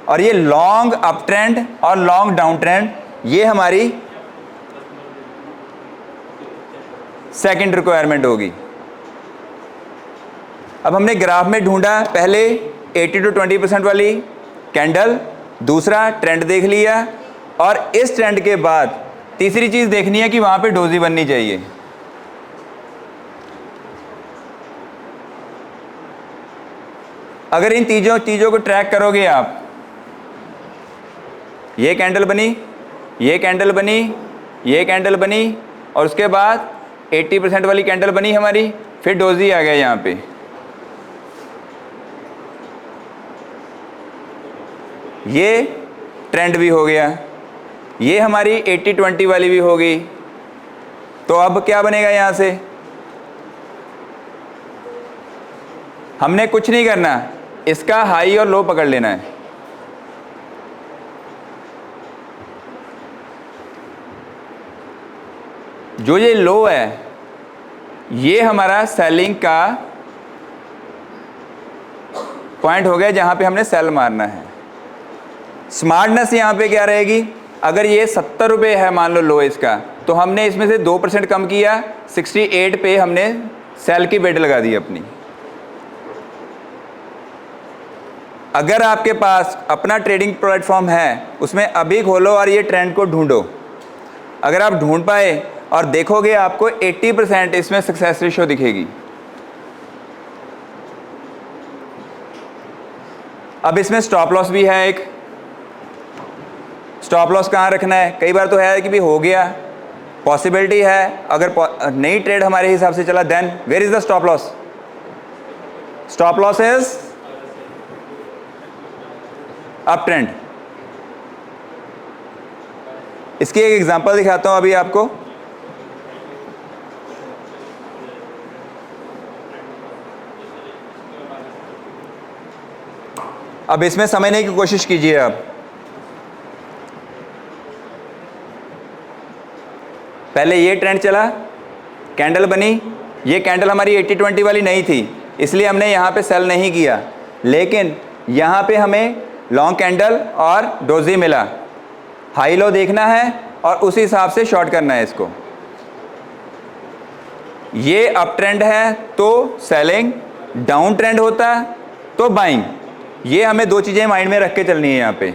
Speaker 2: और ये लॉन्ग अप ट्रेंड और लॉन्ग डाउन ट्रेंड, ये हमारी सेकंड रिक्वायरमेंट होगी। अब हमने ग्राफ में ढूंढा पहले 80 to 20% वाली कैंडल, दूसरा ट्रेंड देख लिया, और इस ट्रेंड के बाद तीसरी चीज देखनी है कि वहां पे डोजी बननी चाहिए। अगर इन चीजों को ट्रैक करोगे आप, ये कैंडल बनी, ये कैंडल बनी, ये कैंडल बनी, और उसके बाद 80% वाली कैंडल बनी हमारी, फिर डोजी आ गया यहाँ पे। ये ट्रेंड भी हो गया, ये हमारी 80-20 वाली भी होगी। तो अब क्या बनेगा यहाँ से, हमने कुछ नहीं करना, इसका हाई और लो पकड़ लेना है। जो ये लो है, ये हमारा सेलिंग का पॉइंट हो गया जहां पे हमने सेल मारना है। स्मार्टनेस यहाँ पे क्या रहेगी, अगर ये 70 रुपये है मान लो लो इसका, तो हमने इसमें से 2% कम किया, 68 पे हमने सेल की बेट लगा दी अपनी। अगर आपके पास अपना ट्रेडिंग प्लेटफॉर्म है, उसमें अभी खोलो और ये ट्रेंड को ढूंढो। अगर आप ढूंढ पाए और देखोगे, आपको 80% इसमें सक्सेस रेशो दिखेगी। अब इसमें स्टॉप लॉस भी है एक। स्टॉप लॉस कहाँ रखना है, कई बार तो है कि भी हो गया, पॉसिबिलिटी है, अगर नई ट्रेड हमारे हिसाब से चला, then where is the stop loss. Stop loss is up trend. इसकी एक एग्जांपल दिखाता हूं अभी आपको। अब इसमें समझने की कोशिश कीजिए आप। पहले ये ट्रेंड चला, कैंडल बनी, ये कैंडल हमारी 80-20 वाली नहीं थी, इसलिए हमने यहाँ पे सेल नहीं किया, लेकिन यहाँ पे हमें लॉन्ग कैंडल और डोजी मिला। हाई लो देखना है और उसी हिसाब से शॉर्ट करना है इसको। ये अप ट्रेंड है तो सेलिंग, डाउन ट्रेंड होता है तो बाइंग। ये हमें दो चीज़ें माइंड में रख के चलनी है यहाँ पे।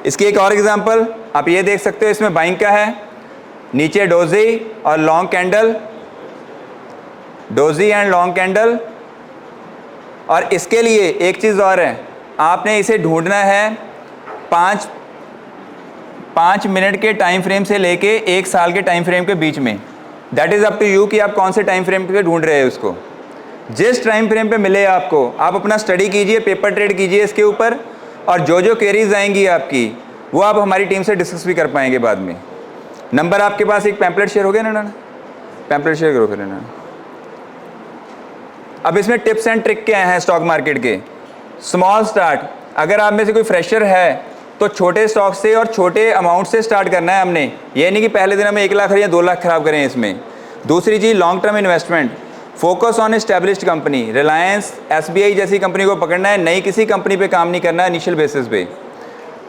Speaker 2: इसकी एक और एग्जांपल आप ये देख सकते हो, इसमें बाइंग का है, नीचे डोजी और long candle, doji and long candle. और इसके लिए एक चीज़ और है, आपने इसे ढूंढना है 5 मिनट के टाइम फ्रेम से लेके 1 साल के टाइम फ्रेम के बीच में। That is up to you कि आप कौन से टाइम फ्रेम पे ढूंढ रहे हैं उसको। जिस टाइम फ्रेम पे मिले आपको, आप अपना स्टडी कीजिए, पेपर ट्रेड कीजिए इसके ऊपर, और जो जो क्वेरीज आएंगी आपकी वो आप हमारी टीम से डिस्कस भी कर पाएंगे बाद में। नंबर आपके पास एक पैम्पलेट शेयर हो गया ना, पैम्पलेट शेयर करो फिर ना। अब इसमें टिप्स एंड ट्रिक क्या हैं स्टॉक मार्केट के। स्मॉल स्टार्ट, अगर आप में से कोई फ्रेशर है तो छोटे स्टॉक से और छोटे अमाउंट से स्टार्ट करना है हमने। ये नहीं कि पहले दिन हम 1 लाख या 2 लाख खराब करें इसमें। दूसरी चीज़, long term investment, focus on established company. Reliance, SBI जैसी कंपनी को पकड़ना है, नई किसी कंपनी पे काम नहीं करना है इनिशियल बेसिस पे।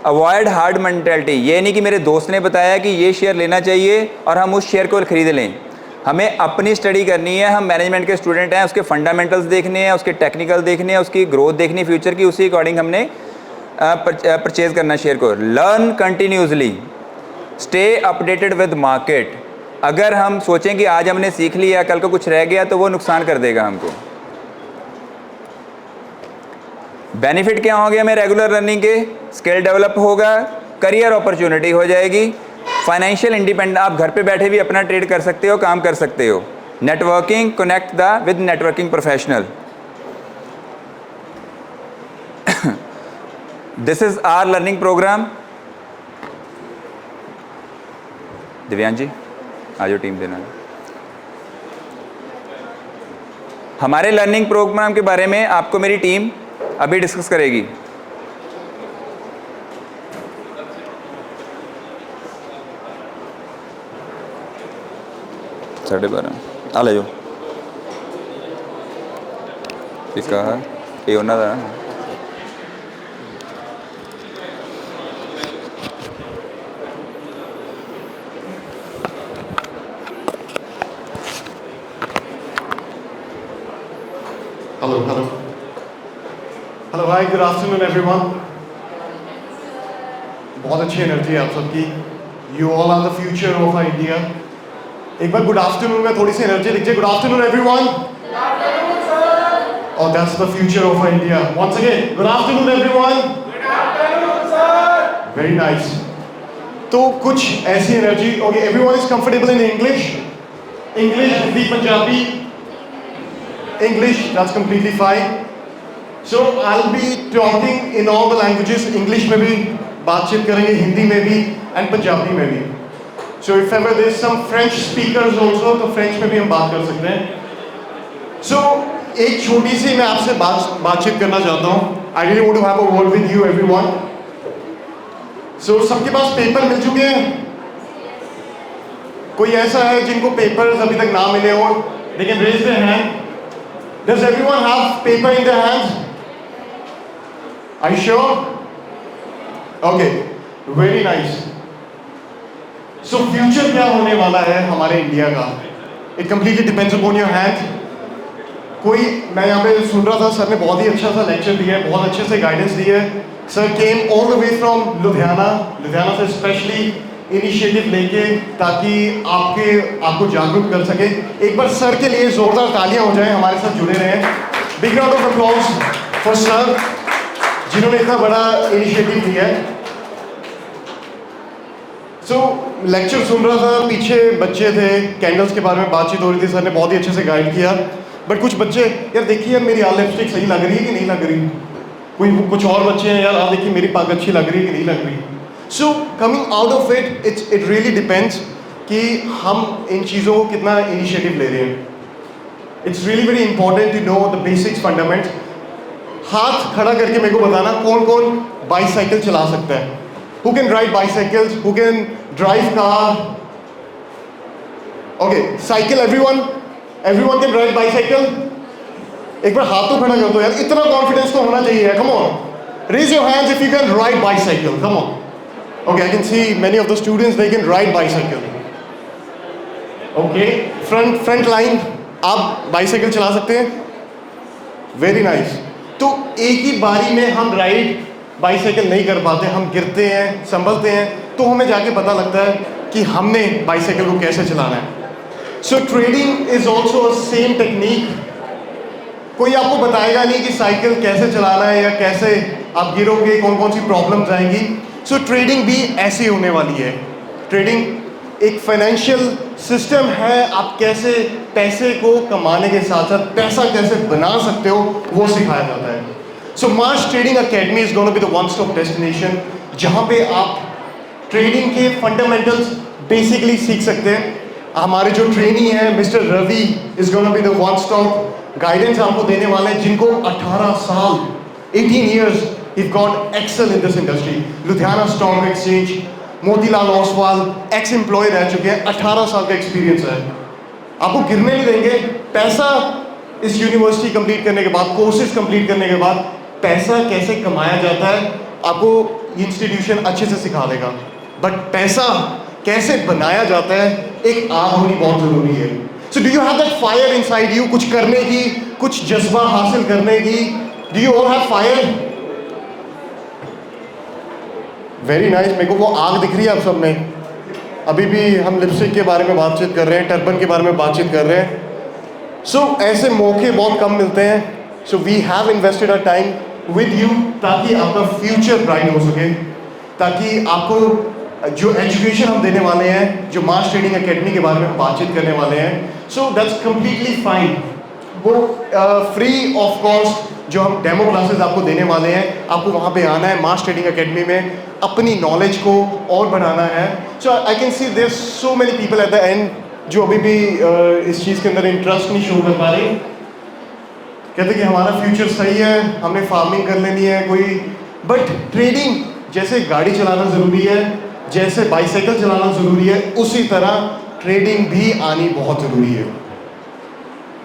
Speaker 2: अवॉइड हार्ड मेंटेलिटी, ये नहीं कि मेरे दोस्त ने बताया कि ये शेयर लेना चाहिए और हम उस शेयर को खरीद लें। हमें अपनी स्टडी करनी है, हम मैनेजमेंट के स्टूडेंट हैं, उसके फंडामेंटल्स देखने हैं, उसके टेक्निकल देखने हैं, उसकी ग्रोथ देखनी फ्यूचर की, उसी अकॉर्डिंग हमने परचेज करना शेयर को। Learn continuously, stay updated with market. अगर हम सोचें कि आज हमने सीख लिया, कल को कुछ रह गया, तो वो नुकसान कर देगा हमको। बेनिफिट क्या हो गया हमें रेगुलर रनिंग के? स्किल डेवलप होगा, करियर अपॉर्चुनिटी हो जाएगी, फाइनेंशियल इंडिपेंडेंट, आप घर पे बैठे भी अपना ट्रेड कर सकते हो, काम कर सकते हो। Networking, connect the with networking professional. This is our learning program. Divyansh ji आज टीम देना। हमारे लर्निंग प्रोग्राम के बारे में आपको मेरी टीम अभी डिस्कस करेगी। साढ़े 12 आ ले जाओ। इसका ये होना था।
Speaker 5: Hello, hi, good afternoon everyone. बहुत अच्छी एनर्जी है आप सबकी। You all are the future of our India. एक बार गुड आफ्टरनून में थोड़ी सी एनर्जी लिखिए। Good afternoon everyone. Good afternoon sir. Oh, that's the future of our India. Once again, good afternoon everyone. Good afternoon sir. Very nice. तो कुछ ऐसी energy. Okay, everyone is comfortable in English. English, Hindi, Punjabi. English, that's completely fine. So I'll be talking in all the languages. English में भी बातचीत करेंगे, हिंदी में भी and Punjabi में भी. So if ever there's some French speakers also, तो French में भी हम बात कर सकते हैं. So एक छोटी सी मैं आपसे बातचीत करना चाहता हूँ. I really want to have a word with you everyone. So सबके पास पेपर मिल चुके हैं? कोई ऐसा है जिनको पेपर्स अभी तक ना मिले हो? They can raise their hand. Does everyone have paper in their hands? Are you sure? Okay, very nice. So future क्या होने वाला है हमारे इंडिया का? It completely depends upon your hand. कोई मैं यहाँ पे सुन रहा था, सर ने बहुत ही अच्छा सा लेक्चर दिया है, बहुत अच्छे से गाइडेंस दी है। Sir came all the way from Ludhiana से स्पेशली इनिशिएटिव लेके ताकि आपको जागरूक कर सके। एक बार सर के लिए जोरदार तालियां हो जाएं, हमारे साथ जुड़े रहें। Big round of applause for sir जिन्होंने इतना बड़ा इनिशिएटिव लिया है। सो लेक्चर सुन रहा था, पीछे बच्चे थे, कैंडल्स के बारे में बातचीत हो रही थी, सर ने बहुत ही अच्छे से गाइड किया। बट कुछ बच्चे, यार देखिए मेरी लिपस्टिक सही लग रही है कि नहीं लग रही? कोई कुछ और बच्चे हैं यार आप देखिए मेरी पग अच्छी लग रही है कि नहीं लग रही. So coming out of it it really depends कि हम इन चीज़ों को कितना इनिशिएटिव ले रहे हैं. It's really very important to know the basics fundamentals. हाथ खड़ा करके मेरे को बताना कौन कौन बाईसाइकिल चला सकता है. Who can ride bicycles, who can drive car. Okay cycle everyone can ride bicycle. एक बार हाथ तो खड़ा कर दो यार, इतना कॉन्फिडेंस तो होना चाहिए. Come on, raise your hands if you can ride bicycle. Come on. Okay I can see many of the students they can ride bicycle. Okay front line, आप बाईसाइकिल चला सकते हैं. Very nice. तो एक ही बारी में हम राइड बाईसाइकिल नहीं कर पाते, हम गिरते हैं, संभलते हैं, तो हमें जाके पता लगता है कि हमने बाईसाइकिल को कैसे चलाना है. सो trading is also a same technique. कोई आपको बताएगा नहीं कि साइकिल कैसे चलाना है या कैसे आप गिरोगे, कौन कौन सी प्रॉब्लम्स आएंगी. सो ट्रेडिंग भी ऐसी होने वाली है. ट्रेडिंग एक फाइनेंशियल सिस्टम है. आप कैसे पैसे को कमाने के साथ साथ पैसा कैसे बना सकते हो वो सिखाया जाता है. So Marsh Trading Academy is gonna be the one stop destination जहाँ पे आप ट्रेडिंग के फंडामेंटल्स बेसिकली सीख सकते हैं. हमारे जो ट्रेनी है mister Ravi is gonna be the one stop guidance आपको देने वाले हैं, जिनको 18 साल 18 years he got excel in this industry. Ludhiana stock exchange, Motilal Oswal ex employ रह चुके हैं. 18 साल का एक्सपीरियंस है. आपको गिरने नहीं देंगे. पैसा इस यूनिवर्सिटी कंप्लीट करने के बाद, कोर्सेज कंप्लीट करने के बाद पैसा कैसे कमाया जाता है आपको इंस्टीट्यूशन अच्छे से सिखा देगा. बट पैसा कैसे बनाया जाता है एक आग होनी बहुत जरूरी है. So do you have that fire inside you, कुछ करने की, कुछ जज्बा हासिल करने की. Do you all have fire? Very nice. मेरे को वो आग दिख रही है आप सब में. अभी भी हम लिपस्टिक के बारे में बातचीत कर रहे हैं, टर्बन के बारे में बातचीत कर रहे हैं. सो ऐसे मौके बहुत कम मिलते हैं. So we have invested a time with you ताकि आपका फ्यूचर ब्राइट हो सके, ताकि आपको जो एजुकेशन हम देने वाले हैं, जो मार्श ट्रेडिंग एकेडमी के बारे में हम बातचीत करने वाले हैं, सो दैट्स कम्प्लीटली फाइन. वो फ्री ऑफ कॉस्ट जो हम डेमो क्लासेस आपको देने वाले हैं, आपको वहाँ पे आना है मार्श ट्रेडिंग एकेडमी में, अपनी नॉलेज को और बढ़ाना है. So I can see there so many people at the end जो अभी भी इस चीज़ के अंदर इंटरेस्ट नहीं शो कर पा रहे. कहते कि हमारा फ्यूचर सही है, हमने फार्मिंग कर लेनी है कोई. बट ट्रेडिंग जैसे गाड़ी चलाना ज़रूरी है, जैसे बाईसाइकिल चलाना ज़रूरी है, उसी तरह ट्रेडिंग भी आनी बहुत ज़रूरी है.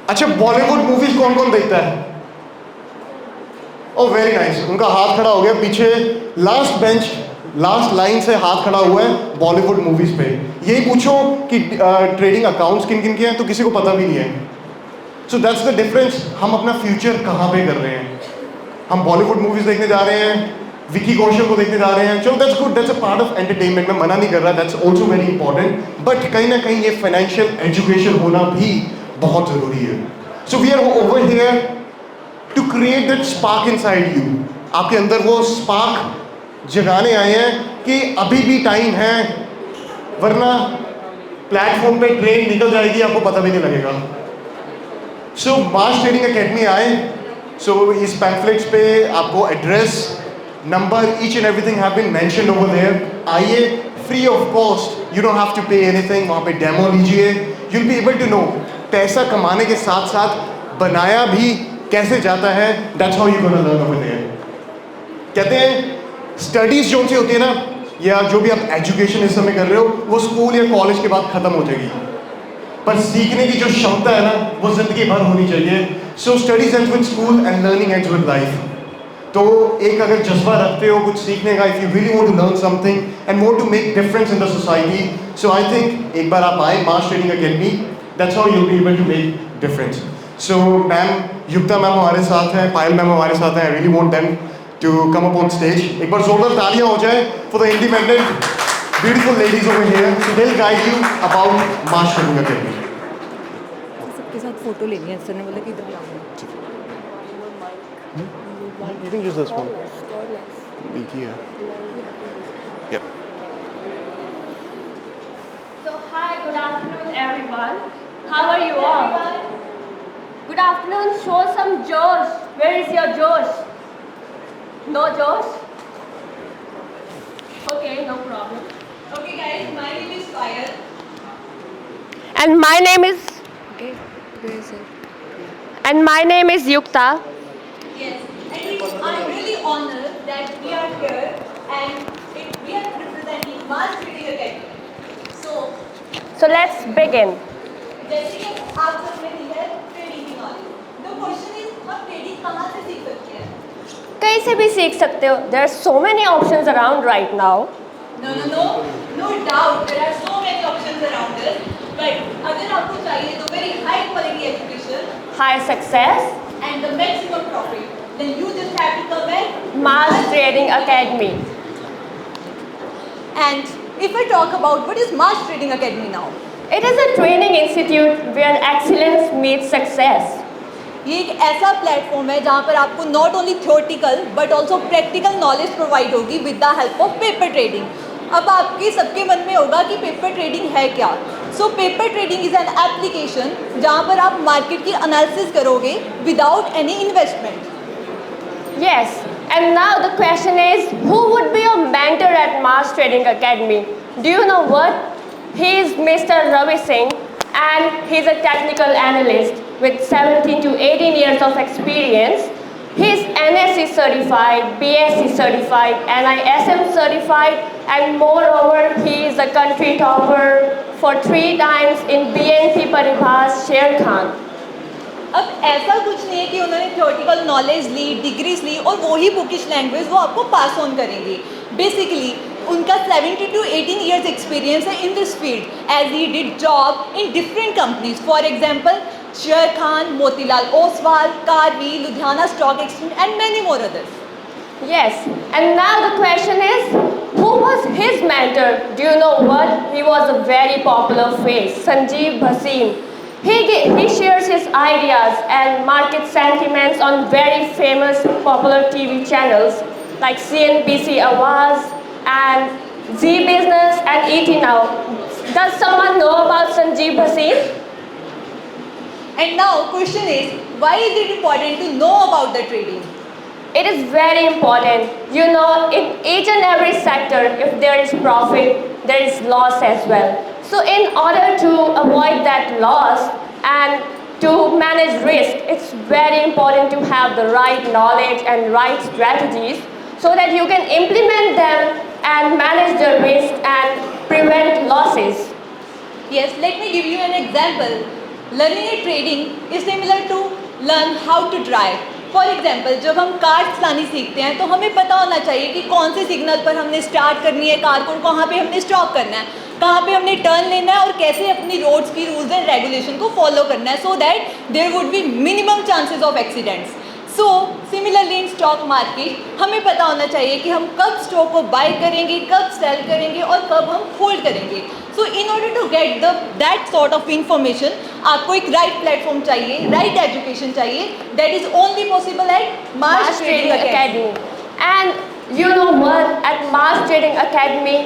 Speaker 5: अच्छा बॉलीवुड मूवीज कौन कौन देखता है? Oh very nice. उनका हाथ खड़ा हो गया पीछे. लास्ट बेंच लास्ट लाइन से हाथ खड़ा हुआ है बॉलीवुड मूवीज पे. यही पूछो कि ट्रेडिंग अकाउंट्स किन किन के हैं तो किसी को पता भी नहीं है. So that's the difference. हम अपना फ्यूचर कहाँ पे कर रहे हैं? हम बॉलीवुड मूवीज देखने जा रहे हैं, विकी कौशल को देखने जा रहे हैं. चलो that's good, that's a part of entertainment. मैं मना नहीं कर रहा, that's also very important. But कहीं ना कहीं ये फाइनेंशियल एजुकेशन होना भी बहुत ज़रूरी है. So we are over here to create that spark inside you. आपके अंदर वो स्पार्क जगाने आए हैं कि अभी भी टाइम है, वरना प्लेटफॉर्म पे ट्रेन निकल जाएगी, आपको पता भी नहीं लगेगा. सो मार्श ट्रेडिंग एकेडमी आए. सो इस पैम्फलेट्स पे आपको address, number, each and everything have been mentioned over there. आइए free of cost, you don't have to pay anything. वहाँ पे डेमो लीजिए, you will be able to know पैसा कमाने के साथ साथ बनाया भी कैसे जाता है. That's how you gonna learn over there. कहते हैं स्टडीज जो सी होती है ना, या जो भी आप एजुकेशन इस समय कर रहे हो, वो स्कूल या कॉलेज के बाद खत्म हो जाएगी, पर सीखने की जो क्षमता है ना वो जिंदगी भर होनी चाहिए. So studies ends with school and learning ends with life. तो एक अगर जज्बा रखते हो कुछ सीखने का, if you really want to learn something and want to make difference in the society, so I think एक बार आप आए Marsh Trading Academy. That's how you will be able to make difference. So ma'am Yukta ma'am हमारे साथ हैं, Payal ma'am हमारे साथ हैं. I really want them to come up on stage. एक बार जोरदार तालियां हो जाए for the independent beautiful ladies over here. So they'll guide you about Marsh Trading Academy.
Speaker 6: सबके साथ फोटो लेनी है. सर ने बोला कि इधर लाऊंगा.
Speaker 5: You can use this one. Here. Yep.
Speaker 4: So hi, good afternoon everyone. How are you all? Good afternoon. Show some Josh. Where is your Josh? No, Josh? Okay, no problem. Okay, guys, my name is Fire.
Speaker 1: And my name is
Speaker 6: Okay, where is it?
Speaker 1: Yukta.
Speaker 4: Yes, and I'm really honored that we are here and we are representing Mars Trading Academy. So,
Speaker 1: So let's begin.
Speaker 4: जैसे कि आप सब में दी है trading की knowledge, तो question is हम trading कहाँ से सीख सकते हैं?
Speaker 1: कहीं से भी सीख सकते हो. There are so many options around right now.
Speaker 4: No doubt there are so many options around us. But अगर आपको चाहिए तो very high quality education
Speaker 1: High success,
Speaker 4: and the maximum profit, then you just have to come at
Speaker 1: Mars Trading Academy.
Speaker 4: And if I talk about what is Mars Trading Academy now,
Speaker 1: It is a training institute where excellence meets success.
Speaker 4: ये एक ऐसा platform है जहाँ पर आपको not only theoretical but also practical knowledge provide होगी with the help of paper trading. अब आपके सबके मन में होगा कि पेपर ट्रेडिंग है क्या. So paper trading is an application जहाँ पर आप मार्केट की एनालिसिस करोगे without any investment.
Speaker 1: Yes, and now the question is, who would be your mentor at Mars Trading Academy? Do you know what? He is Mr. Ravi Singh, and he's a technical analyst with 17 to 18 years of experience. He is NSE certified, BSc certified, NISM certified, and moreover, he is a country topper for 3 times in BNP Paribas Sher Khan.
Speaker 4: अब ऐसा कुछ नहीं है कि उन्होंने theoretical knowledge ली, degrees ली और वही bookish language वो आपको पास ऑन करेंगे. बेसिकली उनका 17 to 18 years एक्सपीरियंस है in this field as he did job in different companies. For example Sharekhan, Motilal Oswal, Karvy, Ludhiana stock exchange and many more others.
Speaker 1: Yes, and now the question is, who was his mentor? Do you know what? He was a very popular face, Sanjeev Bhasin. He shares his ideas and market sentiments on very famous popular TV channels like CNBC Awaaz and Z Business and ET Now. Does someone know about Sanjeev Bhasin?
Speaker 4: And now question is, why is it important to know about the trading?
Speaker 1: It is very important. You know, in each and every sector, if there is profit, there is loss as well. So in order to avoid that loss and to manage risk, it's very important to have the right knowledge and right strategies so that you can implement them and manage the risk and prevent losses.
Speaker 4: Yes, let me give you an example. Learning a trading is similar to learn how to drive. For example जब हम car चलानी सीखते हैं तो हमें पता होना चाहिए कि कौन से सिग्नल पर हमने स्टार्ट करनी है कार को, कहाँ पे हमने स्टॉप करना है, कहाँ पे हमने टर्न लेना है और कैसे अपनी रोड्स की रूल्स एंड रेगुलेशन को फॉलो करना है so that there would be minimum chances of accidents. So similarly in stock market हमें पता होना चाहिए कि हम कब स्टॉक को बाय करेंगे, कब सेल करेंगे और कब हम होल्ड करेंगे. So in order to get that sort of information आपको एक राइट प्लेटफॉर्म चाहिए, राइट एजुकेशन चाहिए. That is only possible at Mars Trading Academy.
Speaker 1: And you know what? At Mars Trading Academy,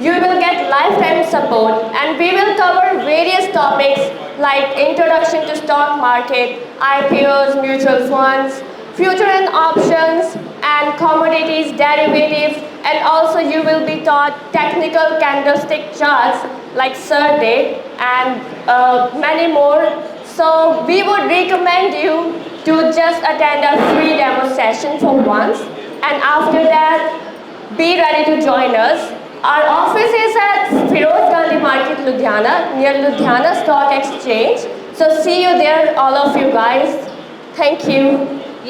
Speaker 1: you will get lifetime support, and we will cover various topics like introduction to stock market, IPOs, mutual funds, future and options, and commodities, derivatives, and also you will be taught technical candlestick charts like Sir did and many more. So we would recommend you to just attend a free demo session for once, and after that be ready to join us. Our office is at Firoz Gandhi Market, Ludhiana, near Ludhiana Stock Exchange. So see you there, all of you guys. Thank you.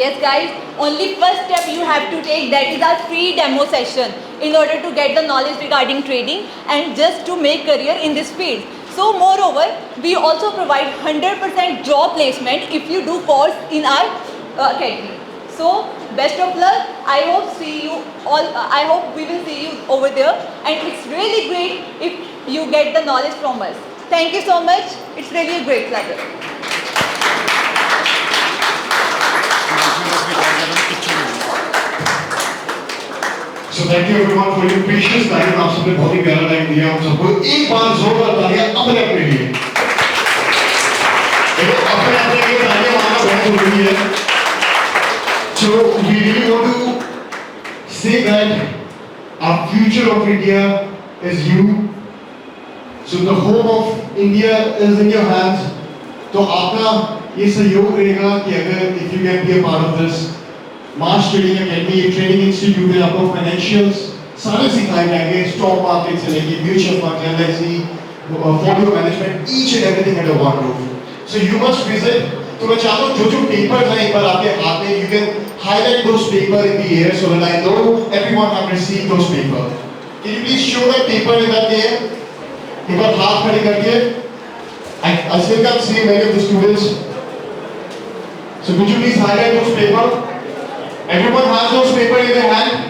Speaker 4: Yes guys, only first step you have to take, that is our free demo session in order to get the knowledge regarding trading and just to make career in this field. So moreover, we also provide 100% job placement if you do course in our academy. So best of luck. I hope we will see you over there, and it's really great if you get the knowledge from us. Thank you so much. It's really a great pleasure.
Speaker 5: So thank you everyone for your precious time. आप सबने बहुत ही प्यारा time दिया हम सबको. एक बार जोरदार तालियां अपने लिए. देखो अपने लिए तालियां मारना बहुत जरूरी है. So we really want to say that our future of India is you. So the hope of India is in your hands. तो आपका ये सहयोग रहेगा कि अगर if you can be a part of this Marsh Trading Academy, training institute में आपको financials सारे सिखाए जाएंगे, स्टॉक मार्केट से लेके mutual fund, LIC, portfolio management, each and everything under one roof. So you must visit. तो मैं चाहता हूँ जो पेपर्स हैं एक बार आपके हाथ में, you can highlight those paper in the air so that I know everyone have received those paper. Can you please show that paper in that air? एक बार हाथ खड़े करके. I still can't see many of the students. So could you please highlight those paper? Everyone has those paper in their hand.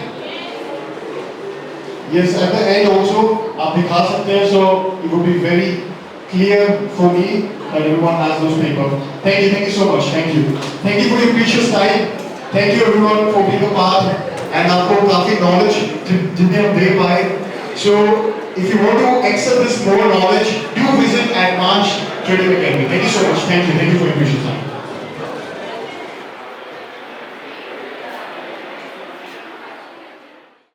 Speaker 5: Yes, at the end also आप दिखा सकते हैं, so it would be very clear for me that everyone has those paper. Thank you so much. Thank you for your precious time. Thank you everyone for being a part. And आपको काफी knowledge जितने हम दे पाए. So if you want to access this more knowledge, do visit at Marsh Trading Academy. Thank you so much. Thank you for your precious time.